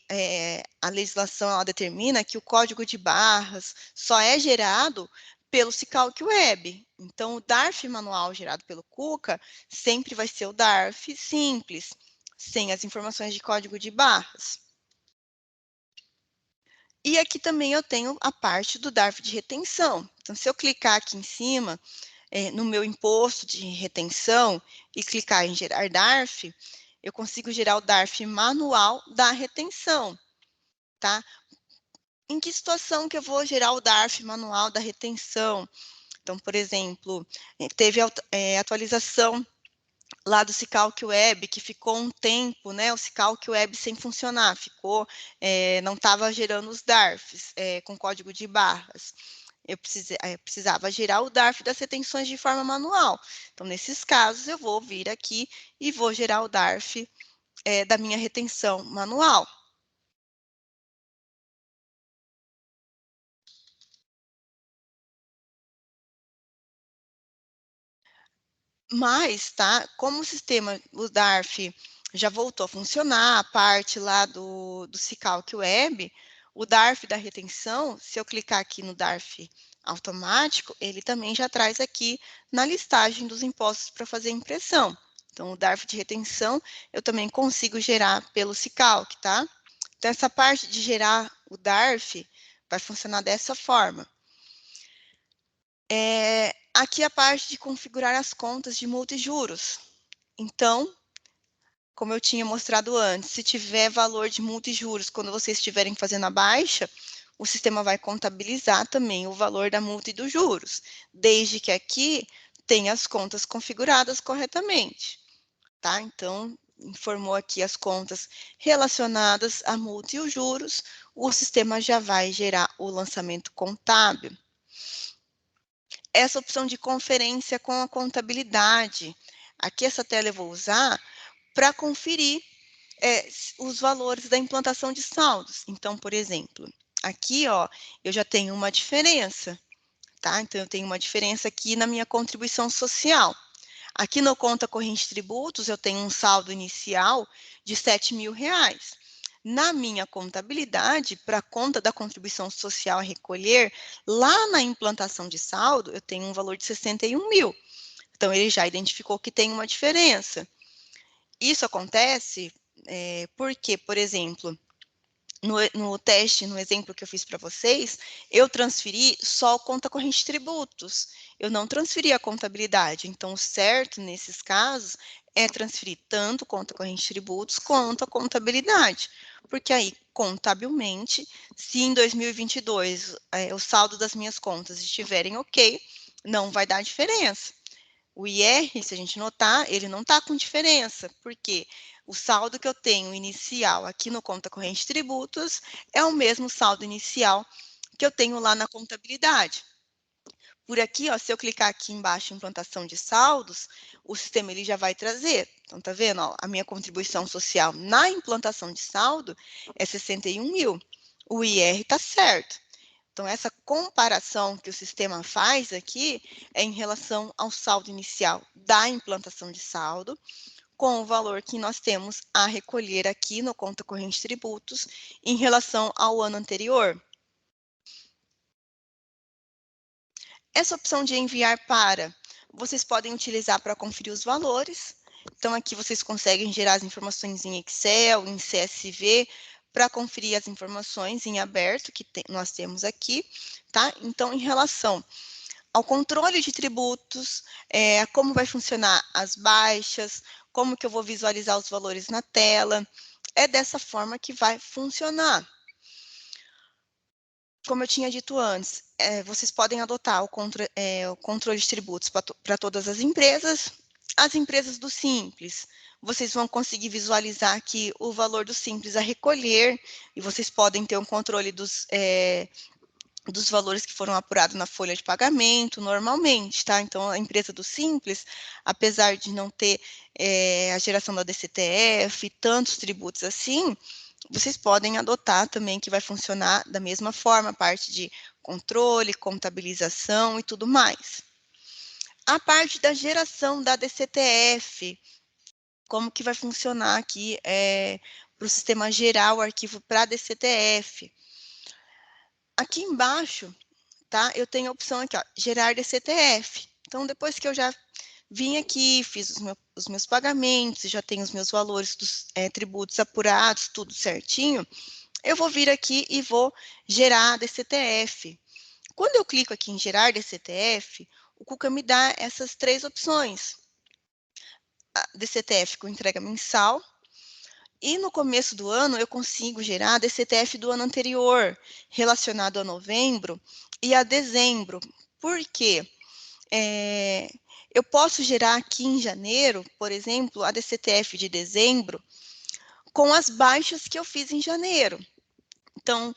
a legislação ela determina que o código de barras só é gerado pelo Cicalc Web. Então, o DARF manual gerado pelo Cuca sempre vai ser o DARF simples, sem as informações de código de barras. E aqui também eu tenho a parte do DARF de retenção. Então, se eu clicar aqui em cima, no meu imposto de retenção, e clicar em gerar DARF, eu consigo gerar o DARF manual da retenção, tá? Em que situação que eu vou gerar o DARF manual da retenção? Então, por exemplo, teve atualização lá do Cicalc Web, que ficou um tempo, né, o Cicalc Web sem funcionar, não estava gerando os DARFs com código de barras. Eu precisava gerar o DARF das retenções de forma manual. Então, nesses casos, eu vou vir aqui e vou gerar o DARF da minha retenção manual. Mas, tá, como o sistema, o DARF, já voltou a funcionar, a parte lá do Cicalc Web, o DARF da retenção, se eu clicar aqui no DARF automático, ele também já traz aqui na listagem dos impostos para fazer impressão. Então, o DARF de retenção eu também consigo gerar pelo Cicalc, tá? Então, essa parte de gerar o DARF vai funcionar dessa forma. Aqui a parte de configurar as contas de multijuros. Então, como eu tinha mostrado antes, se tiver valor de multijuros, quando vocês estiverem fazendo a baixa, o sistema vai contabilizar também o valor da multa e dos juros, desde que aqui tenha as contas configuradas corretamente, tá? Então, informou aqui as contas relacionadas à multa e os juros, o sistema já vai gerar o lançamento contábil. Essa opção de conferência com a contabilidade, aqui essa tela eu vou usar para conferir os valores da implantação de saldos. Então, por exemplo, aqui, ó, eu já tenho uma diferença, tá? Então, eu tenho uma diferença aqui na minha contribuição social. Aqui no conta corrente tributos, eu tenho um saldo inicial de R$ 7.000. Na minha contabilidade, para a conta da contribuição social a recolher, lá na implantação de saldo, eu tenho um valor de 61 mil. Então, ele já identificou que tem uma diferença. Isso acontece porque, por exemplo, no teste, no exemplo que eu fiz para vocês, eu transferi só conta corrente tributos. Eu não transferi a contabilidade. Então, o certo, nesses casos, é transferir tanto conta corrente tributos quanto a contabilidade. Porque aí, contabilmente, se em 2022 o saldo das minhas contas estiverem ok, não vai dar diferença. O IR, se a gente notar, ele não está com diferença, porque o saldo que eu tenho inicial aqui no conta corrente tributos é o mesmo saldo inicial que eu tenho lá na contabilidade. Por aqui, ó, se eu clicar aqui embaixo em implantação de saldos, o sistema ele já vai trazer. Então, tá vendo? Ó, a minha contribuição social na implantação de saldo é 61 mil. O IR está certo. Então, essa comparação que o sistema faz aqui é em relação ao saldo inicial da implantação de saldo, com o valor que nós temos a recolher aqui no conta corrente tributos em relação ao ano anterior. Essa opção de enviar para, vocês podem utilizar para conferir os valores. Então, aqui vocês conseguem gerar as informações em Excel, em CSV, para conferir as informações em aberto que nós temos aqui, tá? Então, em relação ao controle de tributos, como vai funcionar as baixas, como que eu vou visualizar os valores na tela, é dessa forma que vai funcionar. Como eu tinha dito antes, vocês podem adotar o controle de tributos para todas as empresas do Simples. Vocês vão conseguir visualizar aqui o valor do Simples a recolher, e vocês podem ter um controle dos valores que foram apurados na folha de pagamento, normalmente, tá? Então, a empresa do Simples, apesar de não ter a geração da DCTF, tantos tributos assim, vocês podem adotar também que vai funcionar da mesma forma, a parte de controle, contabilização e tudo mais. A parte da geração da DCTF, como que vai funcionar aqui para o sistema gerar o arquivo para DCTF. Aqui embaixo, tá? Eu tenho a opção aqui, ó, gerar DCTF. Então, depois que eu já vim aqui, fiz os meus pagamentos, já tenho os meus valores dos tributos apurados, tudo certinho, eu vou vir aqui e vou gerar DCTF. Quando eu clico aqui em gerar DCTF, o Cuca me dá essas três opções. A DCTF com entrega mensal, e no começo do ano eu consigo gerar DCTF do ano anterior, relacionado a novembro e a dezembro. Por quê? Eu posso gerar aqui em janeiro, por exemplo, a DCTF de dezembro, com as baixas que eu fiz em janeiro. Então,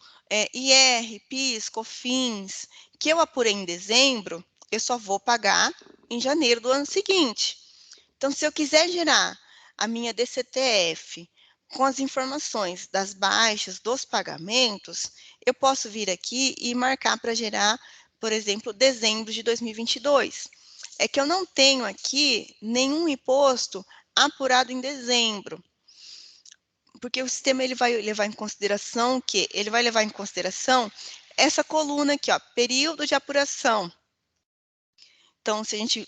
IR, PIS, COFINS, que eu apurei em dezembro, eu só vou pagar em janeiro do ano seguinte. Então, se eu quiser gerar a minha DCTF com as informações das baixas dos pagamentos, eu posso vir aqui e marcar para gerar, por exemplo, dezembro de 2022. É que eu não tenho aqui nenhum imposto apurado em dezembro, porque o sistema ele vai levar em consideração o quê? Ele vai levar em consideração essa coluna aqui, ó, período de apuração. Então, se a gente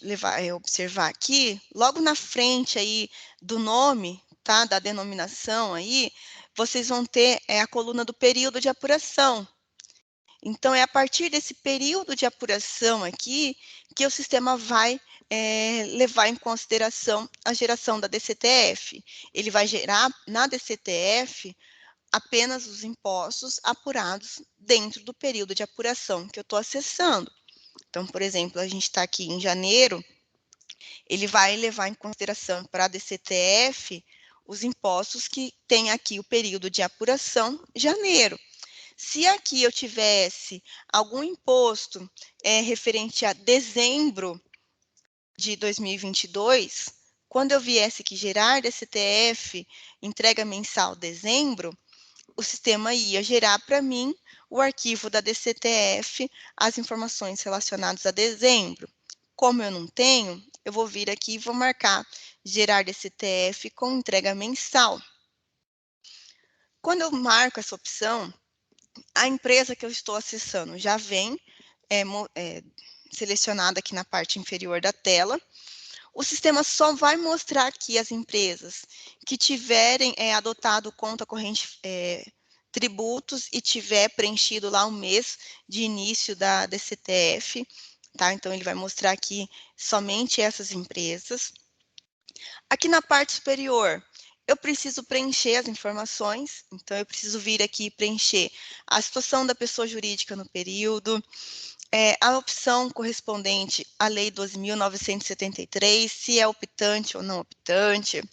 observar aqui, logo na frente aí do nome, tá, da denominação aí, vocês vão ter a coluna do período de apuração. Então, é a partir desse período de apuração aqui que o sistema vai levar em consideração a geração da DCTF. Ele vai gerar na DCTF apenas os impostos apurados dentro do período de apuração que eu estou acessando. Então, por exemplo, a gente está aqui em janeiro, ele vai levar em consideração para a DCTF os impostos que tem aqui o período de apuração, janeiro. Se aqui eu tivesse algum imposto referente a dezembro de 2022, quando eu viesse aqui gerar DCTF, entrega mensal dezembro, o sistema ia gerar para mim o arquivo da DCTF, as informações relacionadas a dezembro. Como eu não tenho, eu vou vir aqui e vou marcar gerar DCTF com entrega mensal. Quando eu marco essa opção, a empresa que eu estou acessando já vem selecionada aqui na parte inferior da tela. O sistema só vai mostrar aqui as empresas que tiverem adotado conta corrente tributos e tiver preenchido lá o mês de início da DCTF, tá? Então, ele vai mostrar aqui somente essas empresas. Aqui na parte superior, eu preciso preencher as informações, então eu preciso vir aqui e preencher a situação da pessoa jurídica no período, a opção correspondente à Lei 12.973, se é optante ou não optante,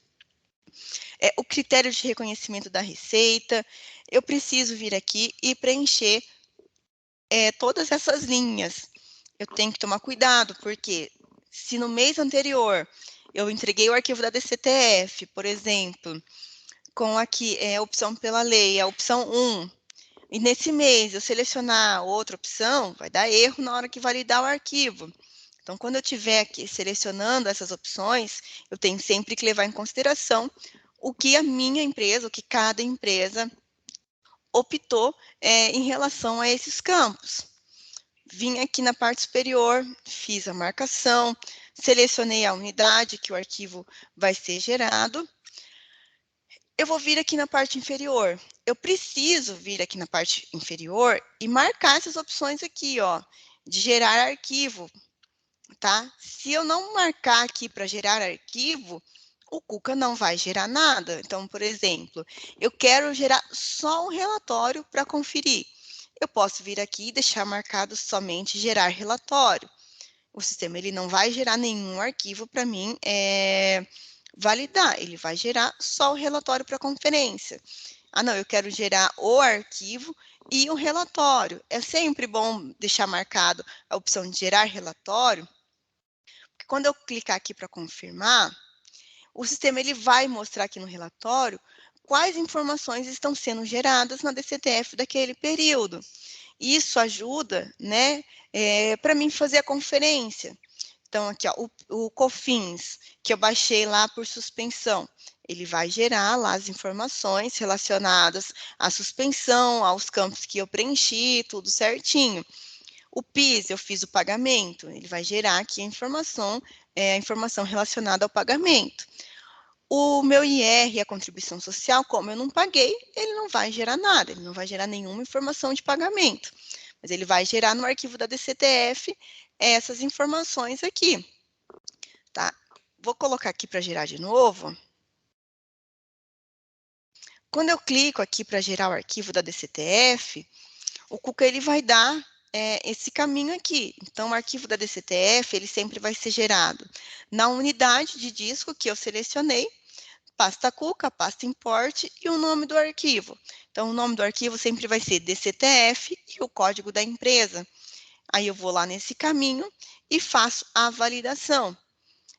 o critério de reconhecimento da receita. Eu preciso vir aqui e preencher todas essas linhas. Eu tenho que tomar cuidado, porque se no mês anterior eu entreguei o arquivo da DCTF, por exemplo, com aqui a opção pela lei, a opção 1, e nesse mês eu selecionar outra opção, vai dar erro na hora que validar o arquivo. Então, quando eu estiver aqui selecionando essas opções, eu tenho sempre que levar em consideração o que a minha empresa, o que cada empresa optou em relação a esses campos. Vim aqui na parte superior, fiz a marcação, selecionei a unidade que o arquivo vai ser gerado. Eu vou vir aqui na parte inferior. Eu preciso vir aqui na parte inferior e marcar essas opções aqui, ó, de gerar arquivo, tá? Se eu não marcar aqui para gerar arquivo, o Cuca não vai gerar nada. Então, por exemplo, eu quero gerar só um relatório para conferir. Eu posso vir aqui e deixar marcado somente gerar relatório. O sistema ele não vai gerar nenhum arquivo para mim validar, ele vai gerar só o relatório para conferência. Ah, não, eu quero gerar o arquivo e o relatório. É sempre bom deixar marcado a opção de gerar relatório, porque quando eu clicar aqui para confirmar, o sistema ele vai mostrar aqui no relatório quais informações estão sendo geradas na DCTF daquele período. Isso ajuda, né, para mim fazer a conferência. Então, aqui, ó, o COFINS, que eu baixei lá por suspensão, ele vai gerar lá as informações relacionadas à suspensão, aos campos que eu preenchi, tudo certinho. O PIS, eu fiz o pagamento, ele vai gerar aqui a informação relacionada ao pagamento. O meu IR, a contribuição social, como eu não paguei, ele não vai gerar nada, ele não vai gerar nenhuma informação de pagamento. Mas ele vai gerar no arquivo da DCTF essas informações aqui, tá? Vou colocar aqui para gerar de novo. Quando eu clico aqui para gerar o arquivo da DCTF, o Cuca ele vai dar esse caminho aqui. Então, o arquivo da DCTF, ele sempre vai ser gerado na unidade de disco que eu selecionei, pasta Cuca, pasta import e o nome do arquivo. Então, o nome do arquivo sempre vai ser DCTF e o código da empresa. Aí eu vou lá nesse caminho e faço a validação.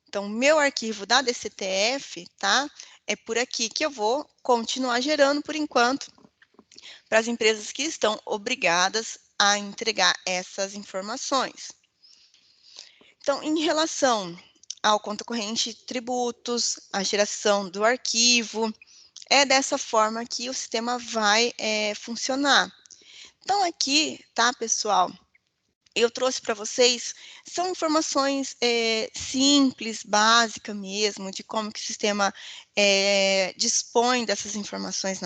Então, o meu arquivo da DCTF, tá? É por aqui que eu vou continuar gerando por enquanto para as empresas que estão obrigadas a entregar essas informações. Então, em relação ao conta corrente tributos, a geração do arquivo, é dessa forma que o sistema vai funcionar. Então, aqui, tá, pessoal? eu trouxe para vocês são informações simples, básicas mesmo, de como que o sistema dispõe dessas informações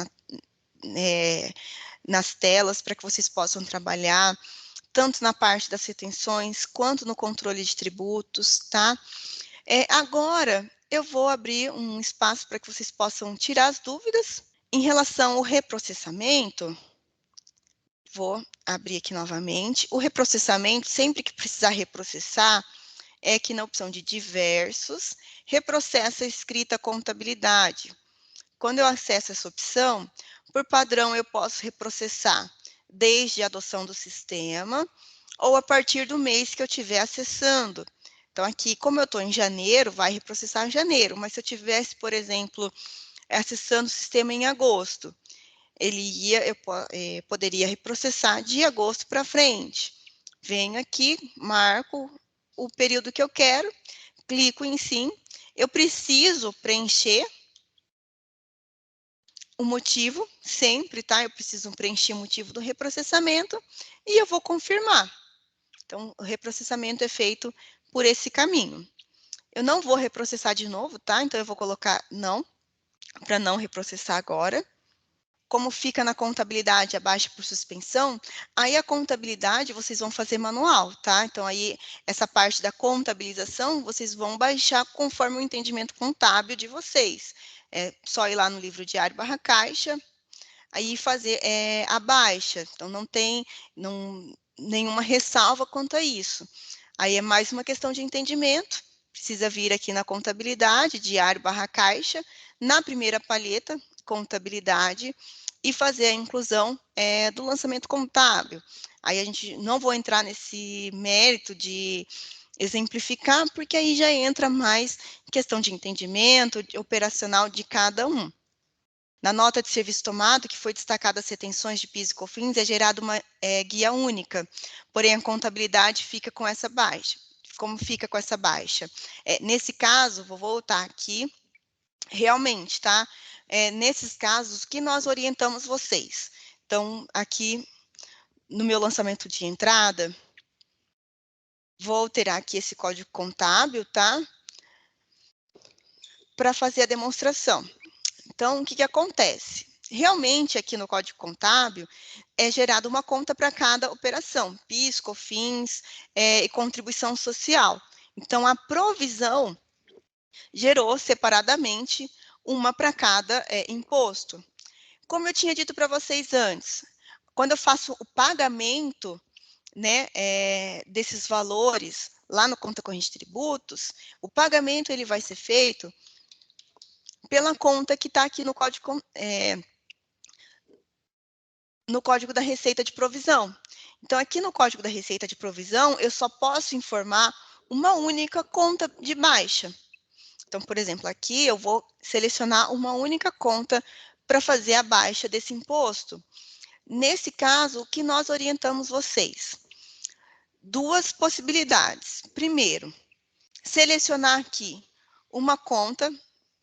nas telas, para que vocês possam trabalhar, tanto na parte das retenções, quanto no controle de tributos, tá? Agora, eu vou abrir um espaço para que vocês possam tirar as dúvidas. Em relação ao reprocessamento, vou abrir aqui novamente. O reprocessamento, sempre que precisar reprocessar, é aqui na opção de diversos, reprocessa a escrita contabilidade. Quando eu acesso essa opção, por padrão eu posso reprocessar desde a adoção do sistema ou a partir do mês que eu estiver acessando. Então, aqui, como eu estou em janeiro, vai reprocessar em janeiro, mas se eu tivesse, por exemplo, acessando o sistema em agosto, eu poderia reprocessar de agosto para frente. Venho aqui, marco o período que eu quero, clico em sim. Eu preciso preencher o motivo, sempre, tá? Eu preciso preencher o motivo do reprocessamento e eu vou confirmar. Então, o reprocessamento é feito por esse caminho. Eu não vou reprocessar de novo, tá? Então, eu vou colocar não, para não reprocessar agora. Como fica na contabilidade abaixo por suspensão, aí a contabilidade vocês vão fazer manual, tá? Então, aí, essa parte da contabilização, vocês vão baixar conforme o entendimento contábil de vocês. É só ir lá no livro diário / caixa, aí fazer a baixa. Então, não tem nenhuma ressalva quanto a isso. Aí é mais uma questão de entendimento. Precisa vir aqui na contabilidade, diário / caixa, na primeira palheta, contabilidade, e fazer a inclusão do lançamento contábil. Aí a gente não vou entrar nesse mérito de exemplificar, porque aí já entra mais questão de entendimento operacional de cada um. Na nota de serviço tomado, que foi destacada as retenções de PIS e COFINS, é gerada uma guia única, porém a contabilidade fica com essa baixa. Como fica com essa baixa? Nesse caso, vou voltar aqui, realmente, tá? Nesses casos, que nós orientamos vocês. Então, aqui no meu lançamento de entrada, vou alterar aqui esse código contábil, tá? Para fazer a demonstração. Então, o que acontece? Realmente, aqui no Código Contábil, é gerada uma conta para cada operação, PIS, COFINS e contribuição social. Então, a provisão gerou separadamente uma para cada imposto. Como eu tinha dito para vocês antes, quando eu faço o pagamento, né, desses valores lá no conta corrente de tributos, o pagamento ele vai ser feito pela conta que está aqui no código da receita de provisão. Então, aqui no código da receita de provisão, eu só posso informar uma única conta de baixa. Então, por exemplo, aqui eu vou selecionar uma única conta para fazer a baixa desse imposto. Nesse caso, o que nós orientamos vocês? Duas possibilidades. Primeiro, selecionar aqui uma conta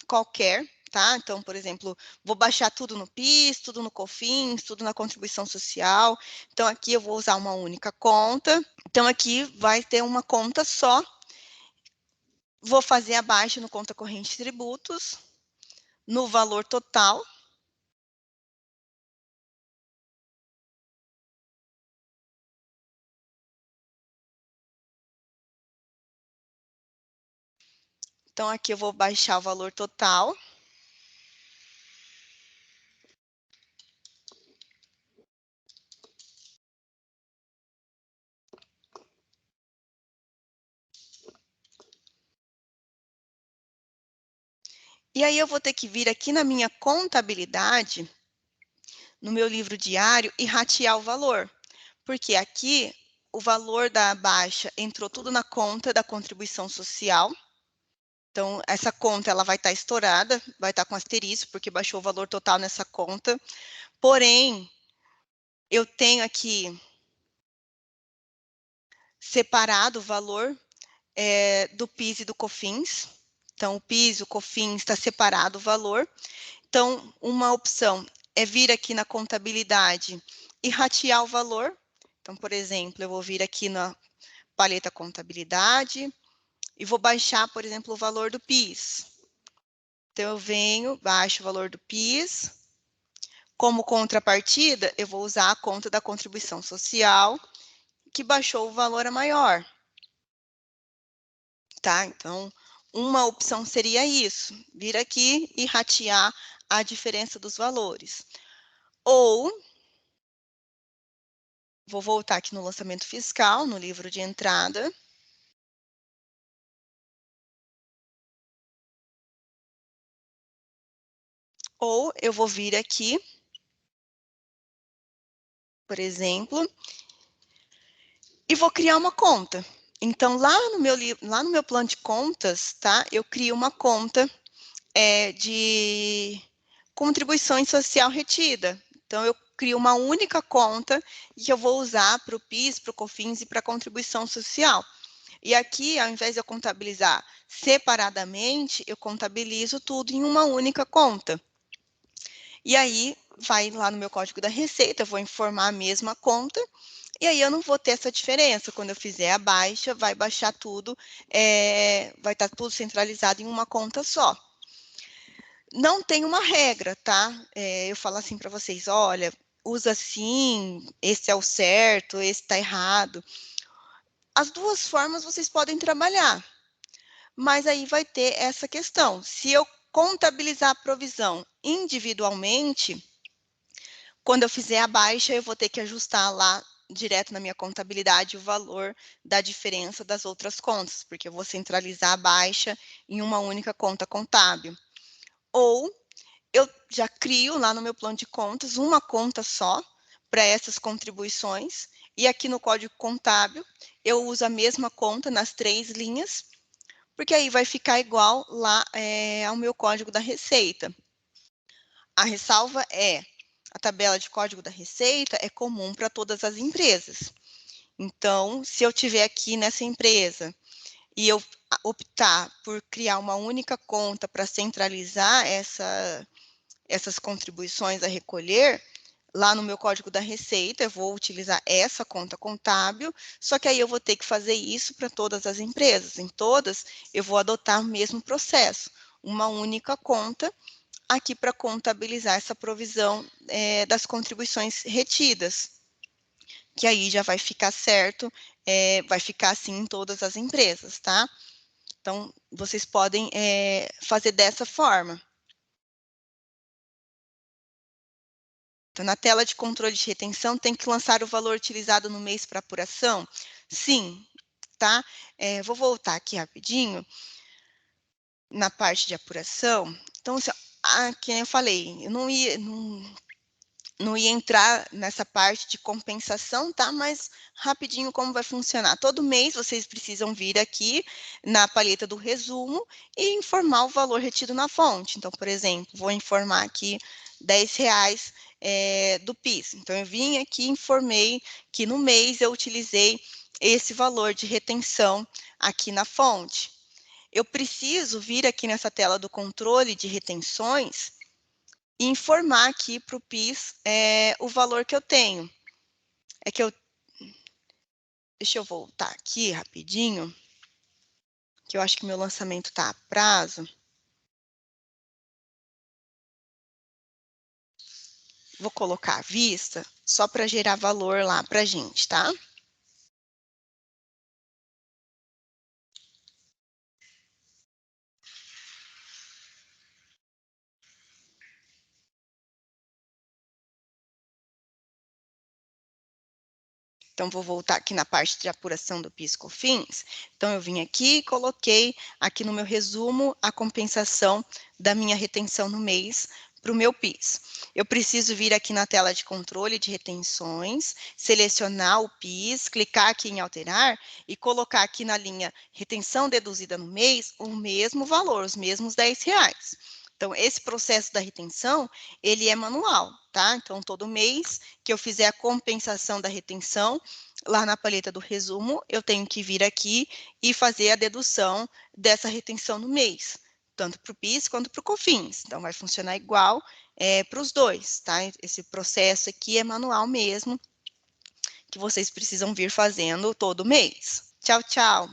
qualquer, tá? Então, por exemplo, vou baixar tudo no PIS, tudo no COFINS, tudo na contribuição social. Então, aqui eu vou usar uma única conta. Então, aqui vai ter uma conta só. Vou fazer a baixa no conta corrente de tributos, no valor total. Então, aqui eu vou baixar o valor total. E aí eu vou ter que vir aqui na minha contabilidade, no meu livro diário, e ratear o valor. Porque aqui o valor da baixa entrou tudo na conta da contribuição social. Então, essa conta ela vai estar estourada, vai estar com asterisco, porque baixou o valor total nessa conta. Porém, eu tenho aqui separado o valor do PIS e do COFINS. Então, o PIS e o COFINS está separado o valor. Então, uma opção é vir aqui na contabilidade e ratear o valor. Então, por exemplo, eu vou vir aqui na paleta contabilidade e vou baixar, por exemplo, o valor do PIS. Então, eu venho, baixo o valor do PIS. Como contrapartida, eu vou usar a conta da contribuição social, que baixou o valor a maior. Tá? Então, uma opção seria isso, vir aqui e ratear a diferença dos valores. Ou, vou voltar aqui no lançamento fiscal, no livro de entrada. Ou eu vou vir aqui, por exemplo, e vou criar uma conta. Então, lá no meu plano de contas, tá? Eu crio uma conta de contribuições social retida. Então, eu crio uma única conta que eu vou usar para o PIS, para o COFINS e para a contribuição social. E aqui, ao invés de eu contabilizar separadamente, eu contabilizo tudo em uma única conta. E aí, vai lá no meu código da receita, eu vou informar a mesma conta, e aí eu não vou ter essa diferença. Quando eu fizer a baixa, vai baixar tudo, vai estar tudo centralizado em uma conta só. Não tem uma regra, tá? Eu falo assim para vocês, olha, usa assim, esse é o certo, esse está errado. As duas formas vocês podem trabalhar, mas aí vai ter essa questão. Se eu contabilizar a provisão individualmente, quando eu fizer a baixa, eu vou ter que ajustar lá direto na minha contabilidade o valor da diferença das outras contas, porque eu vou centralizar a baixa em uma única conta contábil. Ou eu já crio lá no meu plano de contas uma conta só para essas contribuições, e aqui no código contábil eu uso a mesma conta nas 3 linhas, porque aí vai ficar igual lá ao meu código da receita. A ressalva é, a tabela de código da receita é comum para todas as empresas. Então, se eu tiver aqui nessa empresa e eu optar por criar uma única conta para centralizar essas contribuições a recolher, lá no meu código da receita, eu vou utilizar essa conta contábil, só que aí eu vou ter que fazer isso para todas as empresas. Em todas, eu vou adotar o mesmo processo, uma única conta, aqui para contabilizar essa provisão das contribuições retidas, que aí já vai ficar certo, vai ficar assim em todas as empresas, tá? Então, vocês podem fazer dessa forma. Então, na tela de controle de retenção, tem que lançar o valor utilizado no mês para apuração? Sim, tá? Vou voltar aqui rapidinho na parte de apuração. Então, assim, que eu falei, eu não ia entrar nessa parte de compensação, tá? Mas rapidinho como vai funcionar. Todo mês vocês precisam vir aqui na palheta do resumo e informar o valor retido na fonte. Então, por exemplo, vou informar aqui R$ 10 do PIS. Então, eu vim aqui e informei que no mês eu utilizei esse valor de retenção aqui na fonte. Eu preciso vir aqui nessa tela do controle de retenções e informar aqui para o PIS o valor que eu tenho. Deixa eu voltar aqui rapidinho, que eu acho que meu lançamento está a prazo. Vou colocar à vista, só para gerar valor lá para a gente, tá? Então, vou voltar aqui na parte de apuração do PIS/COFINS. Então, eu vim aqui e coloquei aqui no meu resumo a compensação da minha retenção no mês para o meu PIS. Eu preciso vir aqui na tela de controle de retenções, selecionar o PIS, clicar aqui em alterar e colocar aqui na linha retenção deduzida no mês o mesmo valor, os mesmos R$ 10. Então, esse processo da retenção, ele é manual, tá? Então, todo mês que eu fizer a compensação da retenção, lá na paleta do resumo, eu tenho que vir aqui e fazer a dedução dessa retenção no mês, tanto para o PIS quanto para o COFINS. Então, vai funcionar igual para os dois, tá? Esse processo aqui é manual mesmo, que vocês precisam vir fazendo todo mês. Tchau, tchau!